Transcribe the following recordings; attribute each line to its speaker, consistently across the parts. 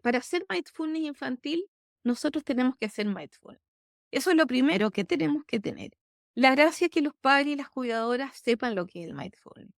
Speaker 1: para hacer mindfulness infantil, nosotros tenemos que hacer mindfulness. Eso es lo primero que tenemos que tener. La gracia es que los padres y las cuidadoras sepan lo que es el mindfulness.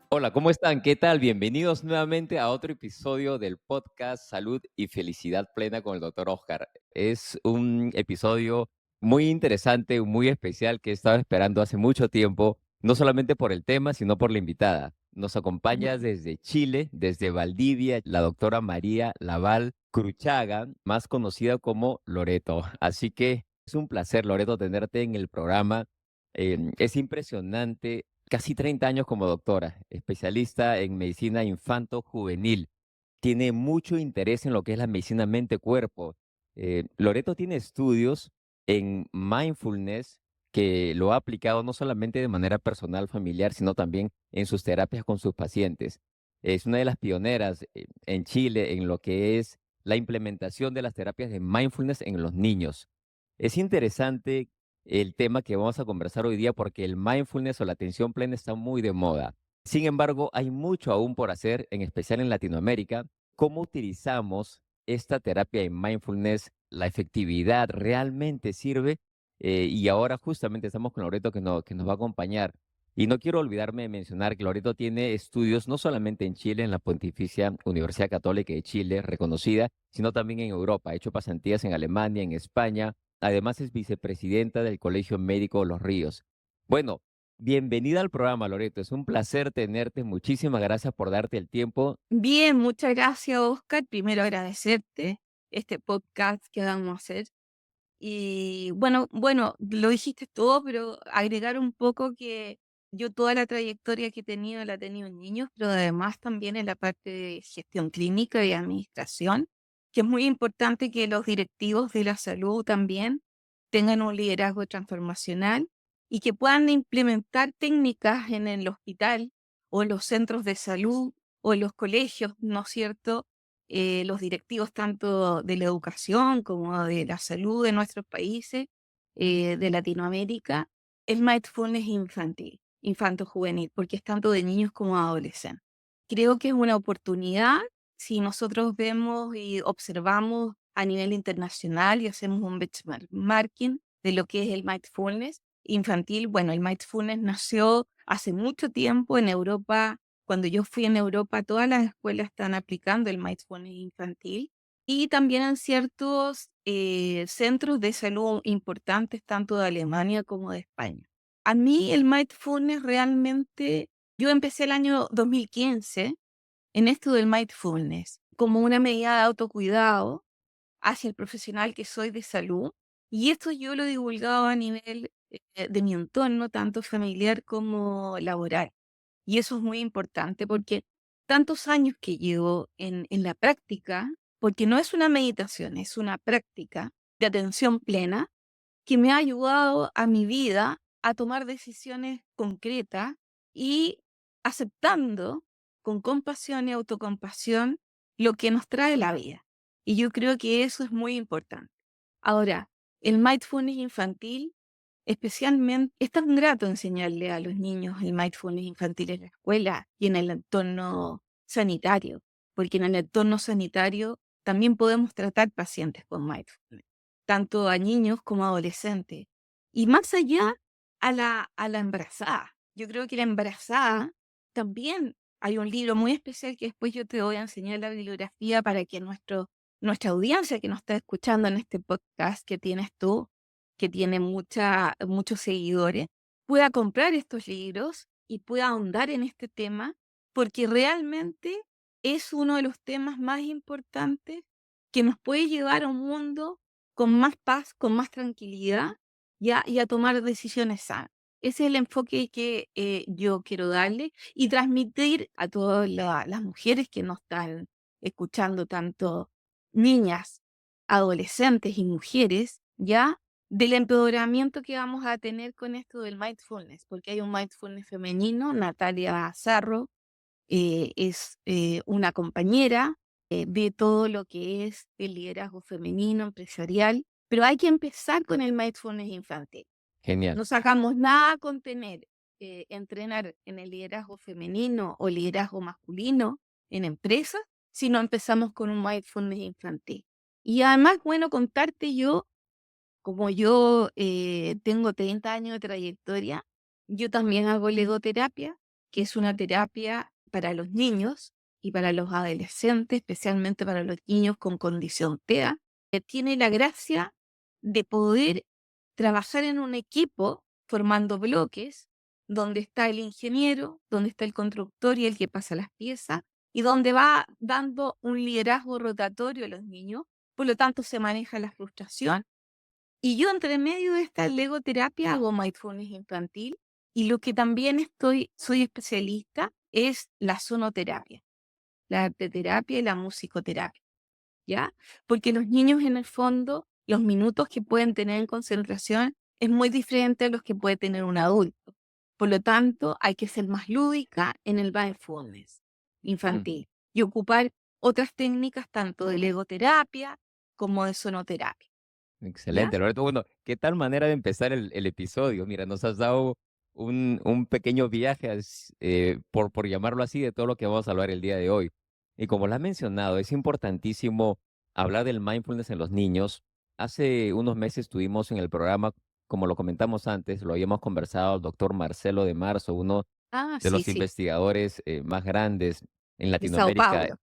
Speaker 2: Hola, ¿cómo están? ¿Qué tal? Bienvenidos nuevamente a otro episodio del podcast Salud y Felicidad Plena con el doctor Oscar. Es un episodio muy interesante, muy especial que he estado esperando hace mucho tiempo, no solamente por el tema, sino por la invitada. Nos acompaña
Speaker 1: Ujú.
Speaker 2: desde Chile, desde Valdivia, la doctora María Laval Cruchaga, más conocida como Loreto. Así que es un placer, Loreto, tenerte en el programa. Es impresionante. Casi 30 años como doctora, especialista en medicina infanto-juvenil. Tiene mucho interés en lo que es la medicina mente-cuerpo. Loreto tiene estudios en mindfulness que lo ha aplicado no solamente de manera personal, familiar, sino también en sus terapias con sus pacientes. Es una de las pioneras en Chile en lo que es la implementación de las terapias de mindfulness en los niños. Es interesante el tema que vamos a conversar hoy día porque el mindfulness o la atención plena está muy de moda. Sin embargo, hay mucho aún por hacer, en especial en Latinoamérica. ¿Cómo utilizamos esta terapia de mindfulness? ¿La efectividad realmente sirve? Y ahora justamente estamos con Loreto que nos va a acompañar. Y no quiero olvidarme de mencionar que Loreto tiene estudios no solamente en Chile, en la Pontificia Universidad Católica de Chile, reconocida, sino también en Europa. Ha hecho pasantías en Alemania, en España. Además es vicepresidenta del Colegio Médico Los Ríos. Bueno, bienvenida al programa, Loreto. Es un placer tenerte. Muchísimas gracias por darte el tiempo.
Speaker 1: Bien, muchas gracias, Oscar. Primero agradecerte este podcast que vamos a hacer. Y bueno, lo dijiste todo, pero agregar un poco que yo toda la trayectoria que he tenido la he tenido en niños, pero además también en la parte de gestión clínica y administración, que es muy importante que los directivos de la salud también tengan un liderazgo transformacional y que puedan implementar técnicas en el hospital o en los centros de salud o en los colegios, ¿no es cierto? Los directivos tanto de la educación como de la salud de nuestros países, de Latinoamérica, el mindfulness infantil, infanto-juvenil, porque es tanto de niños como adolescentes. Creo que es una oportunidad si nosotros vemos y observamos a nivel internacional y hacemos un benchmarking de lo que es el mindfulness infantil. Bueno, el mindfulness nació hace mucho tiempo en Europa. Cuando yo fui en Europa, todas las escuelas están aplicando el mindfulness infantil y también en ciertos centros de salud importantes, tanto de Alemania como de España. A mí el mindfulness realmente, yo empecé el año 2015 en esto del mindfulness como una medida de autocuidado hacia el profesional que soy de salud, y esto yo lo he divulgado a nivel de mi entorno, tanto familiar como laboral. Y eso es muy importante porque tantos años que llevo en la práctica, porque no es una meditación, es una práctica de atención plena que me ha ayudado a mi vida a tomar decisiones concretas y aceptando con compasión y autocompasión lo que nos trae la vida. Y yo creo que eso es muy importante. Ahora, el mindfulness infantil, especialmente, es tan grato enseñarle a los niños el mindfulness infantil en la escuela y en el entorno sanitario, porque en el entorno sanitario también podemos tratar pacientes con mindfulness, tanto a niños como a adolescentes. Y más allá, a la embarazada. Yo creo que la embarazada también hay un libro muy especial que después yo te voy a enseñar la bibliografía para que nuestra audiencia que nos está escuchando en este podcast que tienes tú, que tiene muchos seguidores, pueda comprar estos libros y pueda ahondar en este tema, porque realmente es uno de los temas más importantes que nos puede llevar a un mundo con más paz, con más tranquilidad y a tomar decisiones sanas. Ese es el enfoque que yo quiero darle y transmitir a todas las mujeres que nos están escuchando, tanto niñas, adolescentes y mujeres, ¿ya? Del empoderamiento que vamos a tener con esto del mindfulness, porque hay un mindfulness femenino, Natalia Zarro, es una compañera de todo lo que es el liderazgo femenino, empresarial, pero hay que empezar con el mindfulness infantil.
Speaker 2: Genial.
Speaker 1: No sacamos nada con tener entrenar en el liderazgo femenino o liderazgo masculino en empresas si no empezamos con un mindfulness infantil. Y además, bueno, contarte yo, como yo tengo 30 años de trayectoria, yo también hago legoterapia, que es una terapia para los niños y para los adolescentes, especialmente para los niños con condición TEA, que tiene la gracia de poder trabajar en un equipo formando bloques, donde está el ingeniero, donde está el constructor y el que pasa las piezas, y donde va dando un liderazgo rotatorio a los niños. Por lo tanto, se maneja la frustración y yo entre medio de esta legoterapia hago mindfulness infantil y lo que también soy especialista es la sonoterapia, la arteterapia y la musicoterapia, ¿ya? Porque los niños en el fondo, los minutos que pueden tener en concentración es muy diferente a los que puede tener un adulto. Por lo tanto, hay que ser más lúdica en el mindfulness
Speaker 2: Ujú.
Speaker 1: infantil y ocupar otras técnicas tanto de legoterapia como de sonoterapia, ¿ya?
Speaker 2: Excelente, Roberto. Bueno, ¿qué tal manera de empezar el episodio? Mira, nos has dado un pequeño viaje, por llamarlo así, de todo lo que vamos a hablar el día de hoy. Y como lo has mencionado, es importantísimo hablar del mindfulness en los niños. Hace unos meses estuvimos en el programa, como lo comentamos antes, lo habíamos conversado, el doctor Marcelo de Marzo, uno
Speaker 1: Ah,
Speaker 2: de
Speaker 1: sí,
Speaker 2: los
Speaker 1: sí,
Speaker 2: investigadores más grandes en
Speaker 1: de Sao
Speaker 2: Latinoamérica,
Speaker 1: Paulo.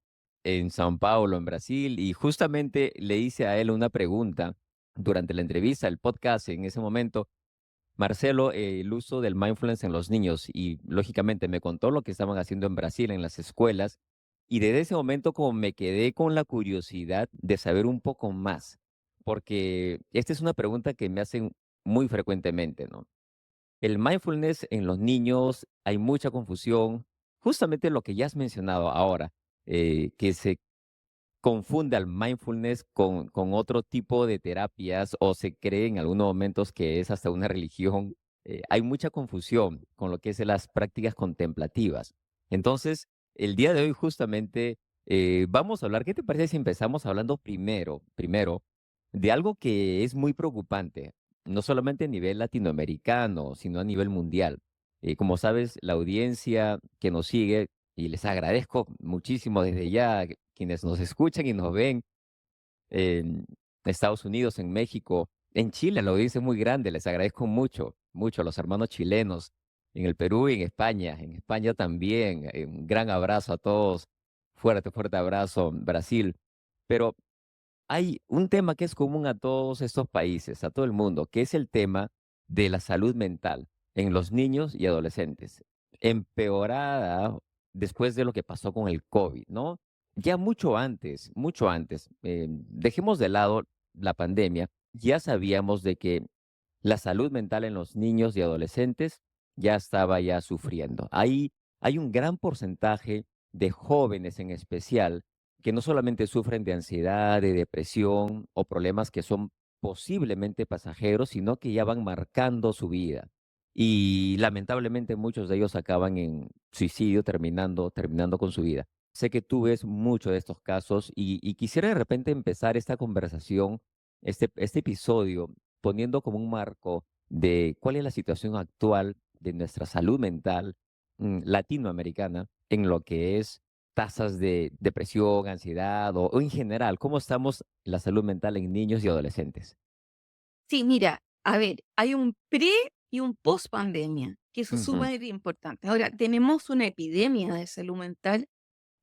Speaker 2: en São Paulo, en Brasil, y justamente le hice a él una pregunta durante la entrevista, el podcast en ese momento, Marcelo, el uso del mindfulness en los niños, y lógicamente me contó lo que estaban haciendo en Brasil, en las escuelas, y desde ese momento como me quedé con la curiosidad de saber un poco más, porque esta es una pregunta que me hacen muy frecuentemente, ¿no? El mindfulness en los niños, hay mucha confusión, justamente lo que ya has mencionado ahora, que se confunde al mindfulness con otro tipo de terapias o se cree en algunos momentos que es hasta una religión. Hay mucha confusión con lo que es las prácticas contemplativas. Entonces, el día de hoy justamente vamos a hablar, ¿qué te parece si empezamos hablando primero de algo que es muy preocupante, no solamente a nivel latinoamericano, sino a nivel mundial? Como sabes, la audiencia que nos sigue, y les agradezco muchísimo desde ya quienes nos escuchan y nos ven en Estados Unidos, en México, en Chile, la audiencia es muy grande, les agradezco mucho, mucho a los hermanos chilenos, en el Perú y en España también, un gran abrazo a todos, fuerte, fuerte abrazo, Brasil. Pero hay un tema que es común a todos estos países, a todo el mundo, que es el tema de la salud mental en los niños y adolescentes, empeorada después de lo que pasó con el COVID, ¿no? Ya mucho antes, dejemos de lado la pandemia, ya sabíamos de que la salud mental en los niños y adolescentes ya estaba ya sufriendo. Hay un gran porcentaje de jóvenes en especial que no solamente sufren de ansiedad, de depresión o problemas que son posiblemente pasajeros, sino que ya van marcando su vida. Y lamentablemente muchos de ellos acaban en suicidio, terminando con su vida. Sé que tú ves mucho de estos casos y quisiera de repente empezar esta conversación, este episodio, poniendo como un marco de cuál es la situación actual de nuestra salud mental latinoamericana en lo que es tasas de depresión, ansiedad o en general, cómo estamos en la salud mental en niños y adolescentes.
Speaker 1: Sí, mira, a ver, hay un pre y un post pandemia, que eso es
Speaker 2: Ujú,
Speaker 1: súper importante. Ahora, tenemos una epidemia de salud mental,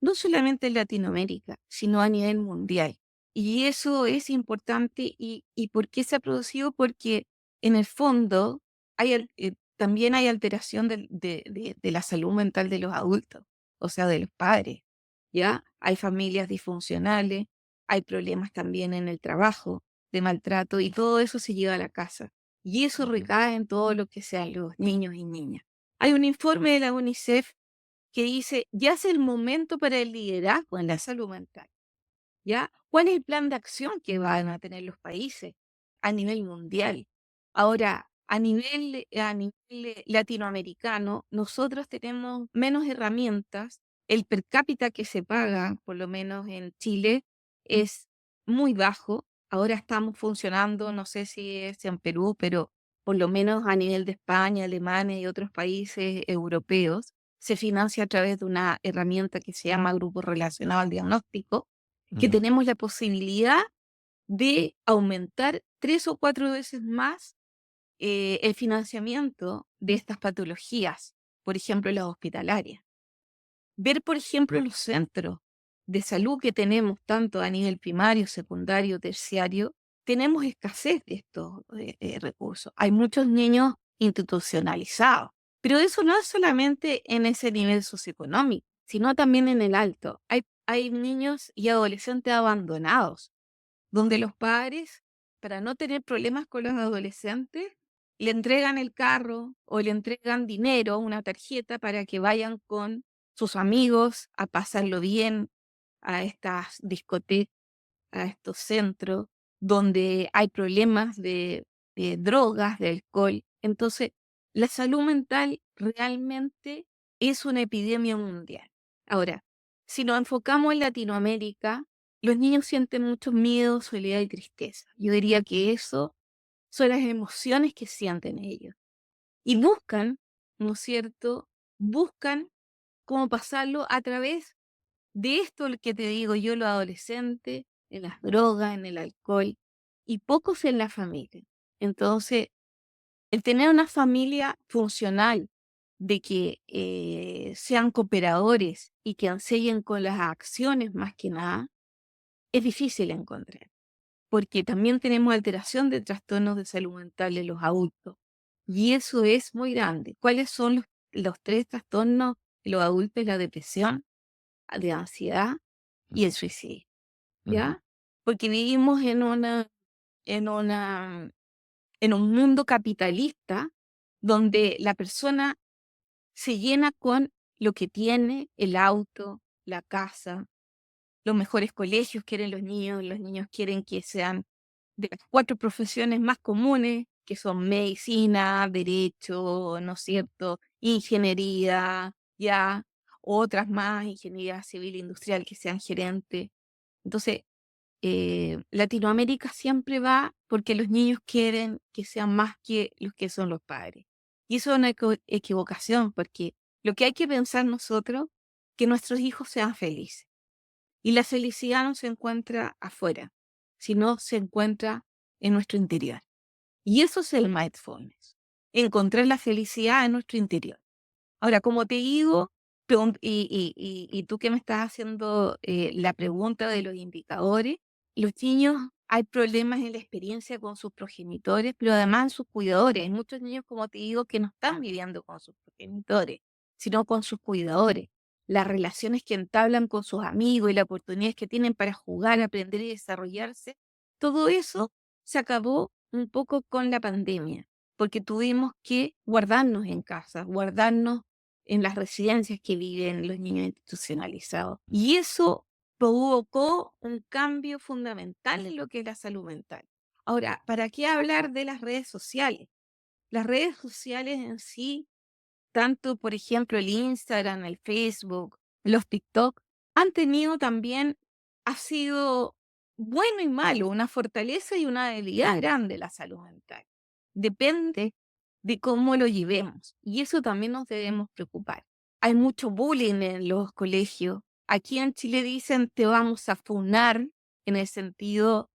Speaker 1: no solamente en Latinoamérica, sino a nivel mundial. Y eso es importante. ¿Y por qué se ha producido? Porque en el fondo también hay alteración de la salud mental de los adultos, o sea, de los padres, ¿ya? Hay familias disfuncionales, hay problemas también en el trabajo, de maltrato, y todo eso se lleva a la casa. Y eso
Speaker 2: ujú,
Speaker 1: recae en todo lo que sean los niños y niñas. Hay un informe de la UNICEF que dice, ya es el momento para el liderazgo en la salud mental, ¿ya? ¿Cuál es el plan de acción que van a tener los países a nivel mundial? Ahora, a nivel latinoamericano, nosotros tenemos menos herramientas. El per cápita que se paga, por lo menos en Chile, es muy bajo. Ahora estamos funcionando, no sé si es en Perú, pero por lo menos a nivel de España, Alemania y otros países europeos, se financia a través de una herramienta que se llama Grupo Relacionado al Diagnóstico, que
Speaker 2: Ujú,
Speaker 1: tenemos la posibilidad de aumentar 3 o 4 veces más el financiamiento de estas patologías, por ejemplo, las hospitalarias. Ver, por ejemplo, los centros de salud que tenemos, tanto a nivel primario, secundario, terciario, tenemos escasez de estos recursos. Hay muchos niños institucionalizados, pero eso no es solamente en ese nivel socioeconómico, sino también en el alto. Hay niños y adolescentes abandonados donde los padres, para no tener problemas con los adolescentes, le entregan el carro o le entregan dinero, una tarjeta para que vayan con sus amigos a pasarlo bien a estas discotecas, a estos centros donde hay problemas de drogas, de alcohol. Entonces, la salud mental realmente es una epidemia mundial. Ahora, si nos enfocamos en Latinoamérica, los niños sienten mucho miedo, soledad y tristeza. Yo diría que eso son las emociones que sienten ellos. Y buscan, ¿no es cierto? Buscan cómo pasarlo a través de esto el que te digo yo, los adolescentes, en las drogas, en el alcohol, y pocos en la familia. Entonces, el tener una familia funcional, de que sean cooperadores y que enseñen con las acciones más que nada, es difícil encontrar, porque también tenemos alteración de trastornos de salud mental en los adultos, y eso es muy grande. ¿Cuáles son los 3 trastornos de los adultos? La depresión, de ansiedad y el suicidio.
Speaker 2: ujú,
Speaker 1: ¿Ya? Porque vivimos en una en un mundo capitalista donde la persona se llena con lo que tiene, el auto, la casa, los mejores colegios quieren los niños quieren que sean de las 4 profesiones más comunes, que son medicina, derecho, ¿no es cierto?, ingeniería, ya, otras más, ingeniería civil e industrial, que sean gerentes. Entonces, Latinoamérica siempre va porque los niños quieren que sean más que los que son los padres. Y eso es una equivocación, porque lo que hay que pensar nosotros, que nuestros hijos sean felices. Y la felicidad no se encuentra afuera, sino se encuentra en nuestro interior. Y eso es el mindfulness, encontrar la felicidad en nuestro interior. Ahora, como te digo, y tú que me estás haciendo la pregunta de los indicadores, los niños, hay problemas en la experiencia con sus progenitores, pero además en sus cuidadores. Hay muchos niños, como te digo, que no están viviendo con sus progenitores, sino con sus cuidadores. Las relaciones que entablan con sus amigos y las oportunidades que tienen para jugar, aprender y desarrollarse, todo eso se acabó un poco con la pandemia, porque tuvimos que guardarnos en casa, guardarnos en las residencias que viven los niños institucionalizados. Y eso provocó un cambio fundamental en lo que es la salud mental. Ahora, ¿para qué hablar de las redes sociales? Las redes sociales en sí, tanto por ejemplo el Instagram, el Facebook, los TikTok, han tenido también, ha sido bueno y malo, una fortaleza y una debilidad grande de la salud mental. Depende de cómo lo llevemos, y eso también nos debemos preocupar. Hay mucho bullying en los colegios. Aquí en Chile dicen te vamos a funar, en el sentido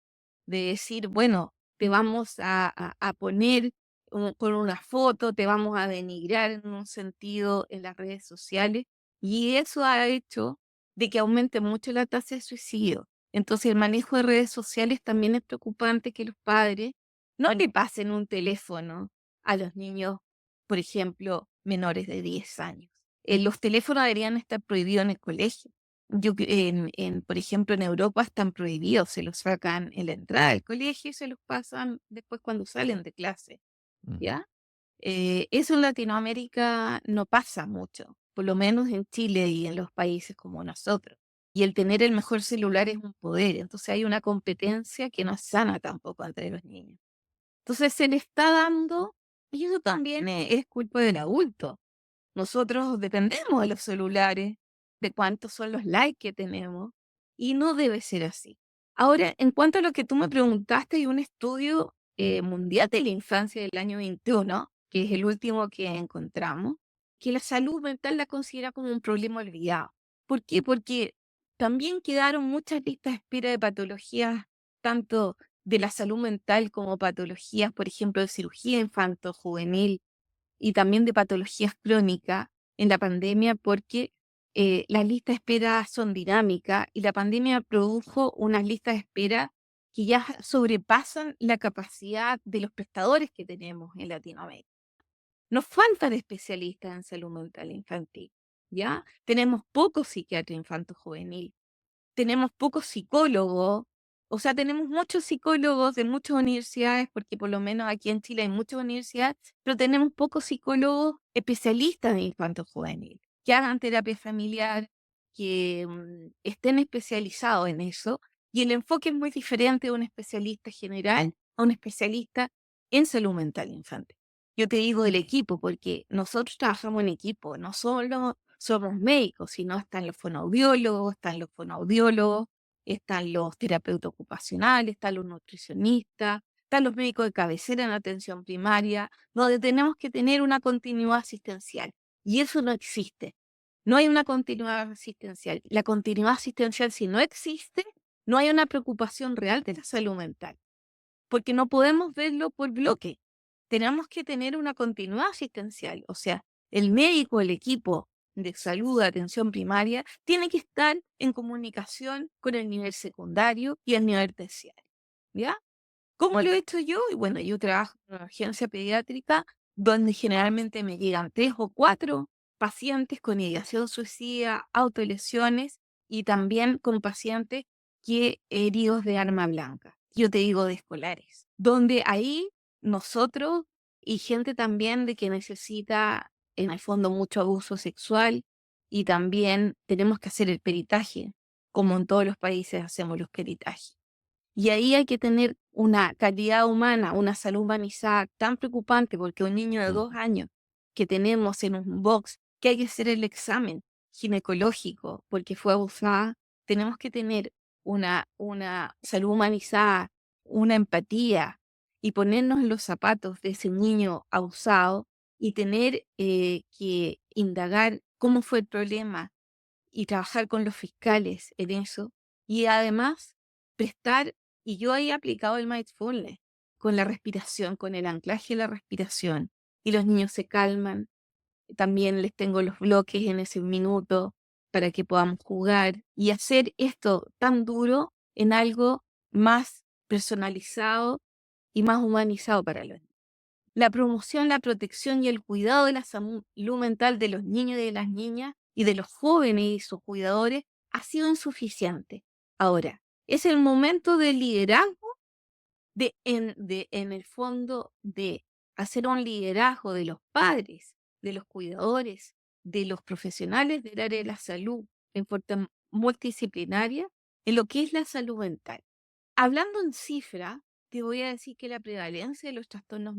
Speaker 1: de decir, bueno, te vamos a poner con una foto, te vamos a denigrar en un sentido en las redes sociales, y eso ha hecho de que aumente mucho la tasa de suicidio. Entonces, el manejo de redes sociales también es preocupante, que los padres no le pasen un teléfono a los niños, por ejemplo, menores de 10 años. Los teléfonos deberían estar prohibidos en el colegio. Por ejemplo, en Europa están prohibidos, se los sacan en la entrada del colegio y se los pasan después cuando salen de clase,
Speaker 2: ujú.
Speaker 1: ¿ya? Eso en Latinoamérica no pasa mucho, por lo menos en Chile y en los países como nosotros. Y el tener el mejor celular es un poder, entonces hay una competencia que no es sana tampoco entre los niños. Entonces se le está dando, y eso también es culpa del adulto. Nosotros dependemos de los celulares, de cuántos son los likes que tenemos, y no debe ser así. Ahora, en cuanto a lo que tú me preguntaste, hay un estudio Mundial de la Infancia del año 21, que es el último que encontramos, que la salud mental la considera como un problema olvidado. ¿Por qué? Porque también quedaron muchas listas de espera de patologías, tanto de la salud mental como patologías, por ejemplo, de cirugía infanto-juvenil y también de patologías crónicas en la pandemia, porque las listas de espera son dinámicas y la pandemia produjo unas listas de espera que ya sobrepasan la capacidad de los prestadores que tenemos en Latinoamérica. Nos faltan especialistas en salud mental infantil, ¿ya? Tenemos pocos psiquiatras infanto-juvenil, tenemos pocos psicólogos, o sea, tenemos muchos psicólogos de muchas universidades, porque por lo menos aquí en Chile hay muchas universidades, pero tenemos pocos psicólogos especialistas en infanto juvenil, que hagan terapia familiar, que estén especializados en eso, y el enfoque es muy diferente de un especialista general a un especialista en salud mental infantil. Yo te digo del equipo, porque nosotros trabajamos en equipo, no solo somos médicos, sino están los fonoaudiólogos, están los terapeutas ocupacionales, están los nutricionistas, están los médicos de cabecera en atención primaria, donde tenemos que tener una continuidad asistencial. Y eso no existe. No hay una continuidad asistencial. La continuidad asistencial, si no existe, no hay una preocupación real de la salud mental, porque no podemos verlo por bloque. Tenemos que tener una continuidad asistencial, o sea, el médico, el equipo de salud, de atención primaria, tiene que estar en comunicación con el nivel secundario y el nivel terciario, ¿ya? ¿Cómo lo he hecho yo? Y bueno, yo trabajo en una urgencia pediátrica donde generalmente me llegan 3 o 4 pacientes con ideación suicida, autolesiones y también con pacientes que heridos de arma blanca. Yo te digo de escolares, donde ahí nosotros y gente también de que necesita en el fondo mucho abuso sexual y también tenemos que hacer el peritaje, como en todos los países hacemos los peritajes. Y ahí hay que tener una calidad humana, una salud humanizada tan preocupante, porque un niño de
Speaker 2: Mm.
Speaker 1: 2 años que tenemos en un box, que hay que hacer el examen ginecológico porque fue abusada, tenemos que tener una salud humanizada, una empatía y ponernos en los zapatos de ese niño abusado y tener que indagar cómo fue el problema y trabajar con los fiscales en eso. Y además, prestar, y yo he aplicado el mindfulness con la respiración, con el anclaje de la respiración, y los niños se calman. También les tengo los bloques en ese minuto para que podamos jugar y hacer esto tan duro en algo más personalizado y más humanizado para los niños. La promoción, la protección y el cuidado de la salud mental de los niños y de las niñas y de los jóvenes y sus cuidadores ha sido insuficiente. Ahora, es el momento del liderazgo, en el fondo, de hacer un liderazgo de los padres, de los cuidadores, de los profesionales del área de la salud en forma multidisciplinaria en lo que es la salud mental. Hablando en cifra, te voy a decir que la prevalencia de los trastornos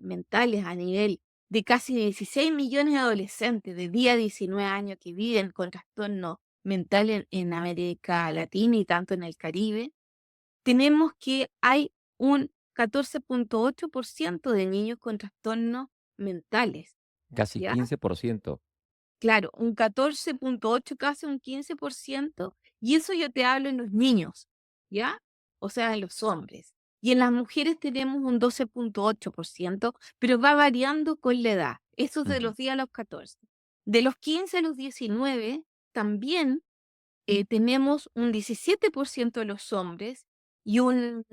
Speaker 1: mentales a nivel de casi 16 millones de adolescentes de día 19 años que viven con trastornos mentales en América Latina y tanto en el Caribe, tenemos que hay un 14,8% de niños con trastornos mentales,
Speaker 2: Casi
Speaker 1: ¿ya?
Speaker 2: 15%.
Speaker 1: Claro, un 14,8, casi un 15%, y eso yo te hablo en los niños, ¿ya? O sea, en los hombres. Y en las mujeres tenemos un 12,8%, pero va variando con la edad. Eso es de
Speaker 2: Ujú.
Speaker 1: los 10 a los 14. De los 15 a los 19, también tenemos un 17% de los hombres y un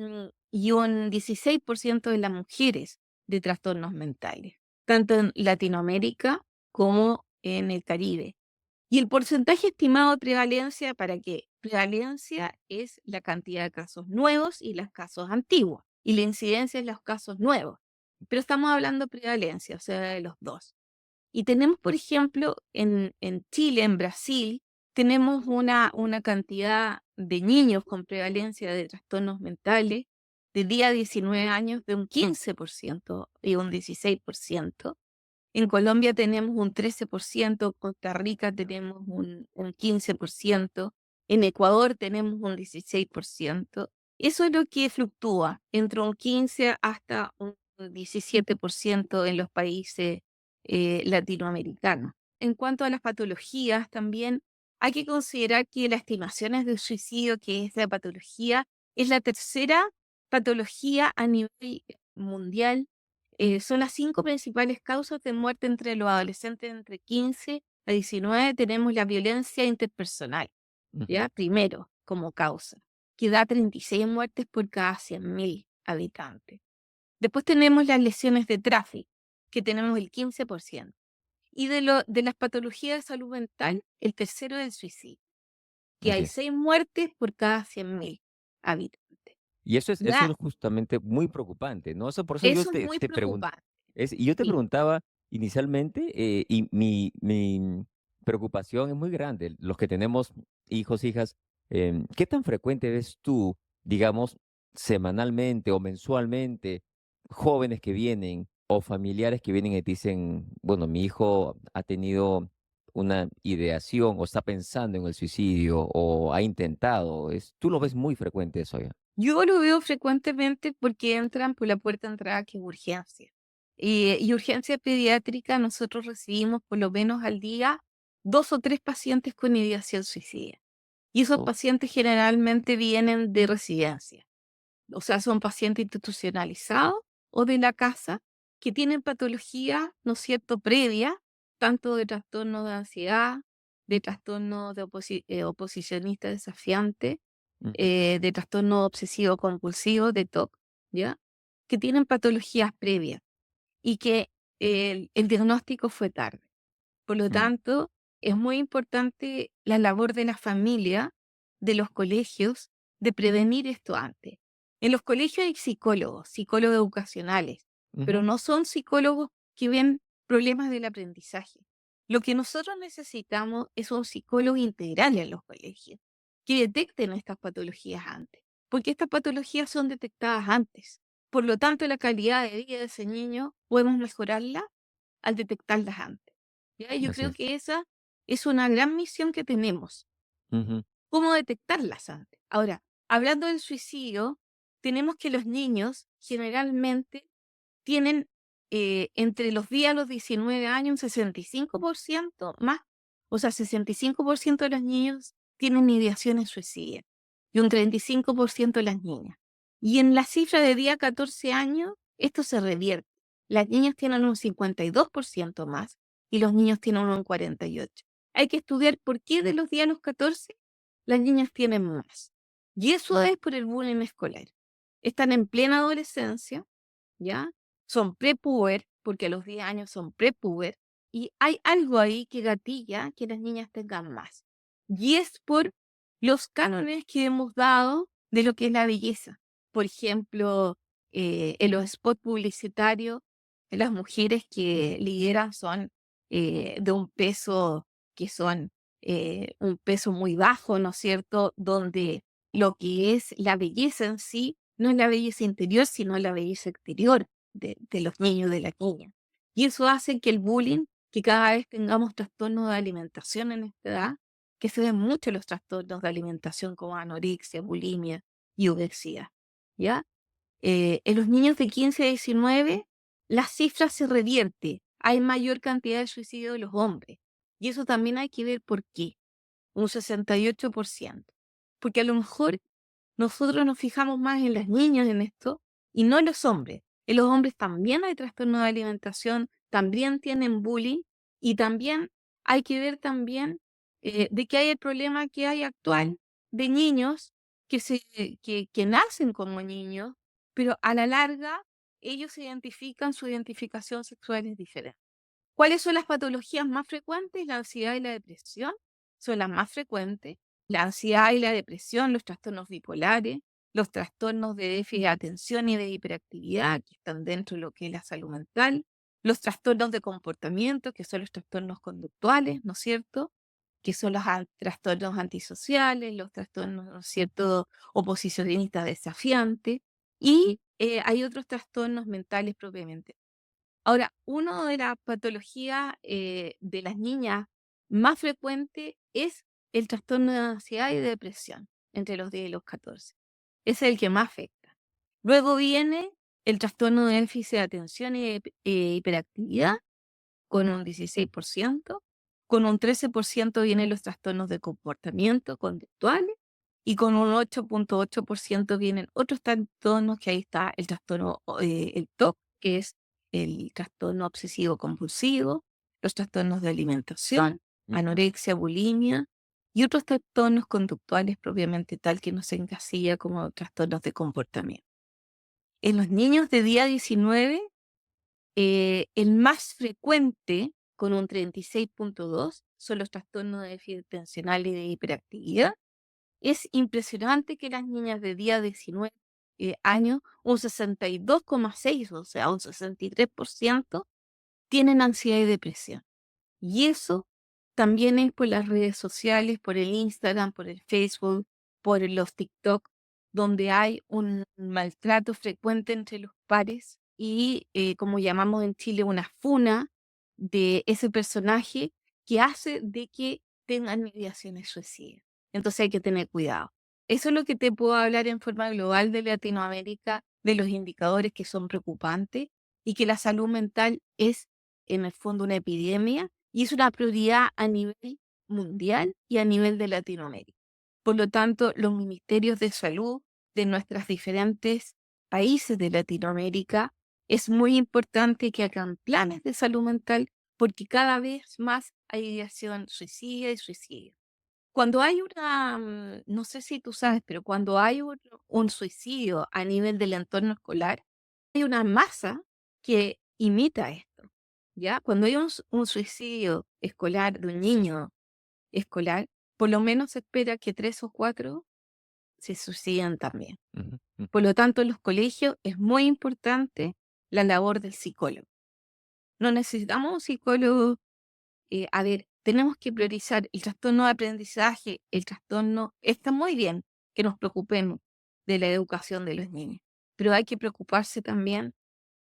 Speaker 1: 16% de las mujeres de trastornos mentales, tanto en Latinoamérica como en el Caribe. Y el porcentaje estimado de prevalencia, ¿para qué? Prevalencia es la cantidad de casos nuevos y los casos antiguos, y la incidencia es los casos nuevos. Pero estamos hablando de prevalencia, o sea, de los dos. Y tenemos, por ejemplo, en Chile, en Brasil, tenemos una cantidad de niños con prevalencia de trastornos mentales de día 19 años de un 15% y un 16%. En Colombia tenemos un 13%, Costa Rica tenemos un 15%, en Ecuador tenemos un 16%, Eso es lo que fluctúa entre un 15 hasta un 17% en los países latinoamericanos. En cuanto a las patologías, también hay que considerar que las estimaciones de suicidio, que es la patología, es la tercera patología a nivel mundial. Son las 5 principales causas de muerte entre los adolescentes entre 15 a 19. Tenemos la violencia interpersonal,
Speaker 2: Ujú.
Speaker 1: ¿ya? Primero, como causa, que da 36 muertes por cada 100.000 habitantes. Después tenemos las lesiones de tráfico, que tenemos el 15%. Y de las patologías de salud mental, el tercero es el suicidio, que
Speaker 2: Así
Speaker 1: hay
Speaker 2: es.
Speaker 1: 6 muertes por cada 100.000 habitantes.
Speaker 2: Y eso
Speaker 1: ¿Ya?
Speaker 2: es justamente muy preocupante, ¿no? Eso por eso yo
Speaker 1: Eso es muy
Speaker 2: te
Speaker 1: preocupante.
Speaker 2: y yo te
Speaker 1: Sí.
Speaker 2: preguntaba inicialmente, y mi preocupación es muy grande, los que tenemos hijos, hijas, ¿qué tan frecuente ves tú, digamos, semanalmente o mensualmente, jóvenes que vienen o familiares que vienen y te dicen, bueno, mi hijo ha tenido una ideación o está pensando en el suicidio o ha intentado? Tú lo ves muy frecuente eso ya.
Speaker 1: Yo lo veo frecuentemente porque entran por la puerta de entrada que es urgencia. Y urgencia pediátrica, nosotros recibimos por lo menos al día 2 o 3 pacientes con ideación suicida. Y esos
Speaker 2: Uf.
Speaker 1: pacientes generalmente vienen de residencia. O sea, son pacientes institucionalizados o de la casa que tienen patología, ¿no es cierto?, previa, tanto de trastorno de ansiedad, de trastorno de oposicionista desafiante,
Speaker 2: Ujú,
Speaker 1: de trastorno obsesivo compulsivo, de TOC, ¿ya? Que tienen patologías previas y que el diagnóstico fue tarde. Por lo
Speaker 2: mm,
Speaker 1: tanto, es muy importante la labor de la familia, de los colegios, de prevenir esto antes. En los colegios hay psicólogos, psicólogos educacionales, pero
Speaker 2: ujú,
Speaker 1: no son psicólogos que ven problemas del aprendizaje. Lo que nosotros necesitamos es un psicólogo integral en los colegios, que detecten estas patologías antes, porque estas patologías son detectadas antes. Por lo tanto, la calidad de vida de ese niño podemos mejorarla al detectarlas antes. ¿Ya? Yo
Speaker 2: así
Speaker 1: creo
Speaker 2: es.
Speaker 1: que esa es una gran misión que tenemos,
Speaker 2: Ujú,
Speaker 1: cómo detectarlas antes. Ahora, hablando del suicidio, tenemos que los niños generalmente tienen entre los 10 a los 19 años un 65% más, o sea, 65% de los niños tienen ideaciones suicidas y un 35% de las niñas. Y en la cifra de 10 a 14 años, esto se revierte. Las niñas tienen un 52% más y los niños tienen un 48%. Hay que estudiar por qué de los 10 a los 14 las niñas tienen más. Y eso es por el bullying escolar. Están en plena adolescencia, ¿ya? Son prepuber, porque a los 10 años son prepuber, y hay algo ahí que gatilla que las niñas tengan más. Y es por los cánones que hemos dado de lo que es la belleza. Por ejemplo, en los spots publicitarios, las mujeres que lideran son de un peso que son un peso muy bajo, ¿no es cierto? Donde lo que es la belleza en sí no es la belleza interior, sino la belleza exterior de los niños, de la niña. Y eso hace que el bullying, que cada vez tengamos trastornos de alimentación en esta edad, que se ven mucho los trastornos de alimentación como anorexia, bulimia y obesidad, ¿ya? En los niños de 15 a 19, la cifra se revierte. Hay mayor cantidad de suicidio de los hombres. Y eso también hay que ver por qué. Un 68%. Porque a lo mejor nosotros nos fijamos más en las niñas en esto y no en los hombres. En los hombres también hay trastorno de alimentación, también tienen bullying y también hay que ver también de que hay el problema que hay actual de niños que nacen como niños, pero a la larga ellos se identifican, su identificación sexual es diferente. ¿Cuáles son las patologías más frecuentes? La ansiedad y la depresión son las más frecuentes. La ansiedad y la depresión, los trastornos bipolares, los trastornos de déficit de atención y de hiperactividad, que están dentro de lo que es la salud mental, los trastornos de comportamiento, que son los trastornos conductuales, ¿no es cierto? Que son los trastornos antisociales, los trastornos, ¿no es cierto?, oposicionistas desafiantes, y hay otros trastornos mentales propiamente. Ahora, una de las patologías de las niñas más frecuente es el trastorno de ansiedad y depresión entre los 10 y los 14. Ese es el que más afecta. Luego viene el trastorno de déficit de atención y hiperactividad con un 16%, con un 13% vienen los trastornos de comportamiento conductuales y con un 8.8% vienen otros trastornos, que ahí está el trastorno, el TOC, que es el trastorno obsesivo compulsivo, los trastornos de alimentación,
Speaker 2: Ujú.
Speaker 1: anorexia, bulimia y otros trastornos conductuales propiamente tal, que no se encasilla como trastornos de comportamiento. En los niños de día 19, el más frecuente, con un 36.2, son los trastornos de déficit atencional y de hiperactividad. Es impresionante que las niñas de día 19 años, un 62,6, o sea, un 63%, tienen ansiedad y depresión. Y eso también es por las redes sociales, por el Instagram, por el Facebook, por los TikTok, donde hay un maltrato frecuente entre los pares y, como llamamos en Chile, una funa de ese personaje que hace de que tengan ideaciones suicidas. Entonces hay que tener cuidado. Eso es lo que te puedo hablar en forma global de Latinoamérica, de los indicadores que son preocupantes y que la salud mental es en el fondo una epidemia y es una prioridad a nivel mundial y a nivel de Latinoamérica. Por lo tanto, los ministerios de salud de nuestros diferentes países de Latinoamérica es muy importante que hagan planes de salud mental, porque cada vez más hay ideación suicida y suicidio. Cuando hay no sé si tú sabes, pero cuando hay un suicidio a nivel del entorno escolar, hay una masa que imita esto, ¿ya? Cuando hay un suicidio escolar de un niño escolar, por lo menos se espera que 3 o 4 se suicidan también.
Speaker 2: Ujú, ujú.
Speaker 1: Por lo tanto, en los colegios es muy importante la labor del psicólogo. No necesitamos un psicólogo, a ver, tenemos que priorizar el trastorno de aprendizaje, el trastorno, está muy bien que nos preocupemos de la educación de los niños, pero hay que preocuparse también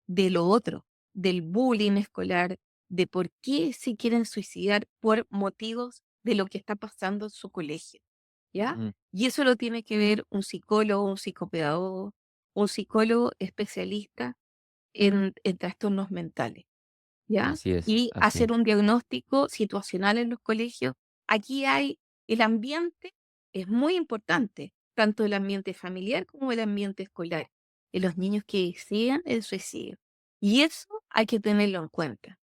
Speaker 1: de lo otro, del bullying escolar, de por qué se quieren suicidar por motivos de lo que está pasando en su colegio, ¿ya?
Speaker 2: Mm,
Speaker 1: Y eso lo tiene que ver un psicólogo, un psicopedagogo, un psicólogo especialista en trastornos mentales, ¿ya?
Speaker 2: así es,
Speaker 1: Y
Speaker 2: así.
Speaker 1: hacer un diagnóstico situacional en los colegios. Aquí hay el ambiente, es muy importante, tanto el ambiente familiar como el ambiente escolar, en los niños que decían el suicidio. Y eso hay que tenerlo en cuenta,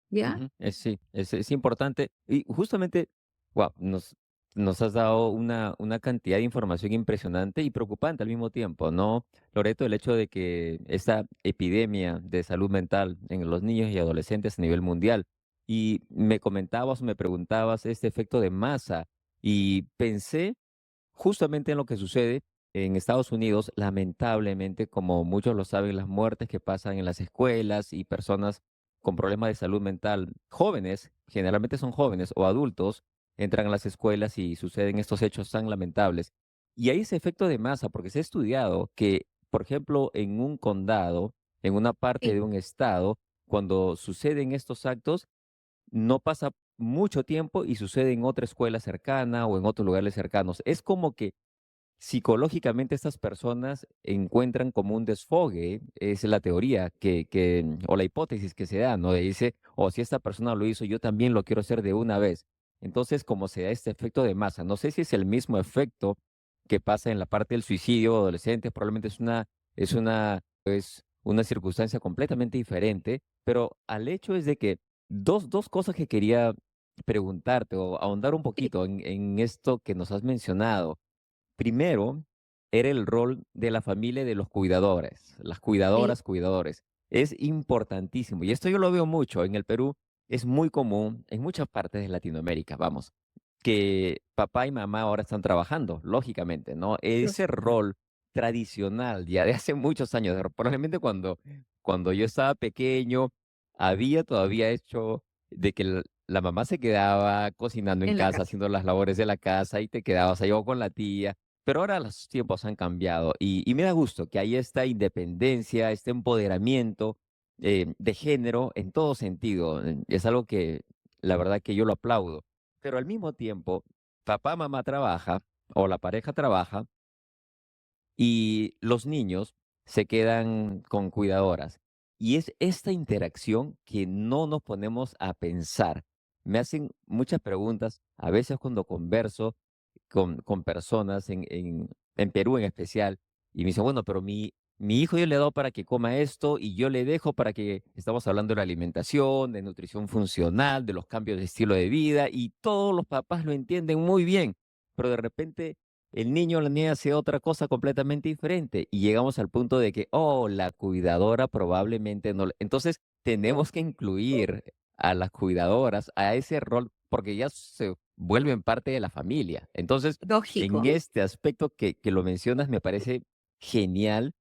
Speaker 1: ¿ya?
Speaker 2: Ujú, sí, es importante. Y justamente, wow, nos has dado una cantidad de información impresionante y preocupante al mismo tiempo, ¿no, Loreto? El hecho de que esta epidemia de salud mental en los niños y adolescentes a nivel mundial. Y me comentabas, me preguntabas este efecto de masa y pensé justamente en lo que sucede en Estados Unidos, lamentablemente, como muchos lo saben, las muertes que pasan en las escuelas y personas con problemas de salud mental, jóvenes, generalmente son jóvenes o adultos, entran a las escuelas y suceden estos hechos tan lamentables. Y hay ese efecto de masa, porque se ha estudiado que, por ejemplo, en un condado, en una parte
Speaker 1: Sí,
Speaker 2: de un estado, cuando suceden estos actos, no pasa mucho tiempo y sucede en otra escuela cercana o en otros lugares cercanos. Es como que psicológicamente estas personas encuentran como un desfogue, es la teoría o la hipótesis que se da, ¿no? Dice, o si esta persona lo hizo, yo también lo quiero hacer de una vez. Entonces, como se da este efecto de masa, no sé si es el mismo efecto que pasa en la parte del suicidio adolescente, probablemente es una circunstancia completamente diferente, pero al hecho es de que dos cosas que quería preguntarte o ahondar un
Speaker 1: sí,
Speaker 2: poquito en esto que nos has mencionado. Primero, era el rol de la familia y de los cuidadores, las
Speaker 1: sí,
Speaker 2: cuidadoras, cuidadores. Es importantísimo, y esto yo lo veo mucho en el Perú, es muy común en muchas partes de Latinoamérica, vamos, que papá y mamá ahora están trabajando, lógicamente, ¿no? Ese
Speaker 1: lógicamente.
Speaker 2: rol tradicional ya de hace muchos años, probablemente cuando yo estaba pequeño, había todavía hecho de que la mamá se quedaba cocinando en
Speaker 1: En la
Speaker 2: casa,
Speaker 1: casa.
Speaker 2: haciendo las labores de la casa y te quedabas ahí o con la tía. Pero ahora los tiempos han cambiado y me da gusto que hay esta independencia, este empoderamiento de género en todo sentido. Es algo que la verdad que yo lo aplaudo. Pero al mismo tiempo, papá, mamá trabaja o la pareja trabaja y los niños se quedan con cuidadoras. Y es esta interacción que no nos ponemos a pensar. Me hacen muchas preguntas, a veces cuando converso con personas en Perú en especial, y me dicen, bueno, pero mi hijo yo le he dado para que coma esto y yo le dejo para que, estamos hablando de la alimentación, de nutrición funcional, de los cambios de estilo de vida, y todos los papás lo entienden muy bien, pero de repente el niño o la niña hace otra cosa completamente diferente y llegamos al punto de que, oh, la cuidadora probablemente no. Entonces, tenemos que incluir a las cuidadoras a ese rol porque ya se vuelven parte de la familia. Entonces, en
Speaker 1: Lógico.
Speaker 2: este aspecto que lo mencionas, me parece genial.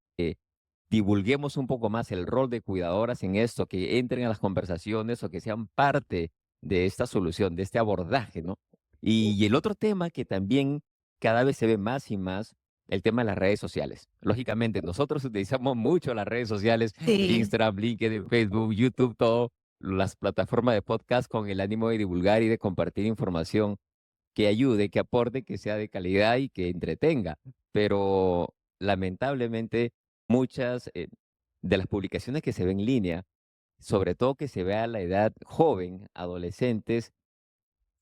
Speaker 2: Divulguemos un poco más el rol de cuidadoras en esto, que entren a las conversaciones o que sean parte de esta solución, de este abordaje, ¿no? Y el otro tema que también cada vez se ve más y más, el tema de las redes sociales. Lógicamente, nosotros utilizamos mucho las redes sociales,
Speaker 1: Sí,
Speaker 2: Instagram, LinkedIn, Facebook, YouTube, todo, las plataformas de podcast con el ánimo de divulgar y de compartir información que ayude, que aporte, que sea de calidad y que entretenga. Pero lamentablemente muchas de las publicaciones que se ven en línea, sobre todo que se ve a la edad joven, adolescentes,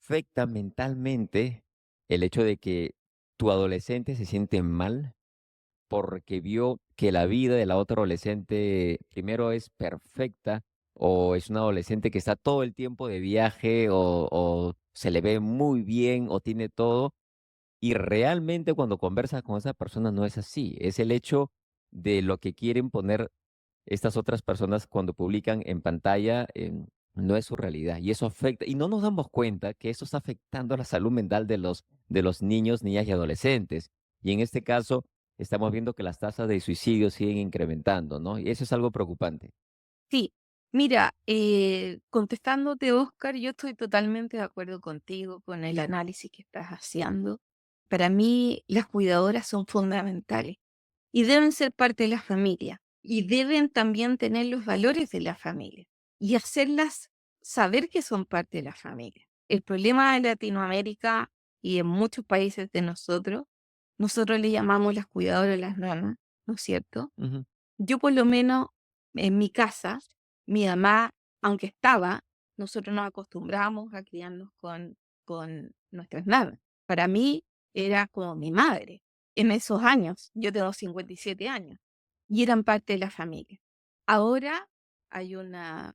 Speaker 2: afecta mentalmente el hecho de que tu adolescente se siente mal porque vio que la vida de la otra adolescente primero es perfecta o es una adolescente que está todo el tiempo de viaje o se le ve muy bien o tiene todo y realmente cuando conversas con esa persona no es así. Es el hecho de lo que quieren poner estas otras personas cuando publican en pantalla, no es su realidad. Y eso afecta, y no nos damos cuenta que eso está afectando la salud mental de los niños, niñas y adolescentes. Y en este caso, estamos viendo que las tasas de suicidio siguen incrementando, ¿no? Y eso es algo preocupante.
Speaker 1: sí. Mira, contestándote, Oscar, yo estoy totalmente de acuerdo contigo con el análisis que estás haciendo. Para mí, las cuidadoras son fundamentales y deben ser parte de la familia y deben también tener los valores de la familia y hacerlas saber que son parte de la familia. El problema de Latinoamérica y en muchos países de nosotros le llamamos las cuidadoras las nanas, ¿no es cierto?
Speaker 2: Ujú,
Speaker 1: Yo por lo menos en mi casa, mi mamá, aunque estaba, nosotros nos acostumbramos a criarnos con nuestras nanas. Para mí era como mi madre en esos años. Yo tengo 57 años y eran parte de la familia. Ahora hay una,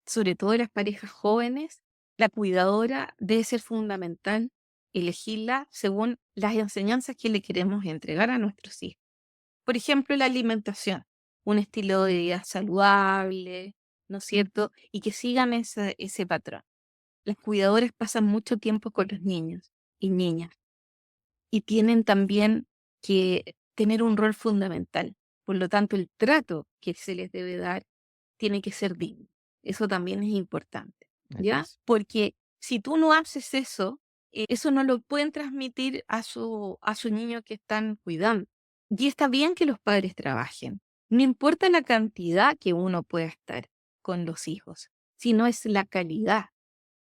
Speaker 1: sobre todo en las parejas jóvenes, la cuidadora debe ser fundamental elegirla según las enseñanzas que le queremos entregar a nuestros hijos. Por ejemplo, la alimentación, un estilo de vida saludable, ¿no es cierto? Y que sigan ese patrón. Las cuidadoras pasan mucho tiempo con los niños y niñas y tienen también que tener un rol fundamental. Por lo tanto, el trato que se les debe dar tiene que ser digno. Eso también es importante,
Speaker 2: así
Speaker 1: ¿ya?
Speaker 2: es.
Speaker 1: Porque si tú no haces eso, eso no lo pueden transmitir a su niño que están cuidando. Y está bien que los padres trabajen. No importa la cantidad que uno pueda estar con los hijos, sino es la calidad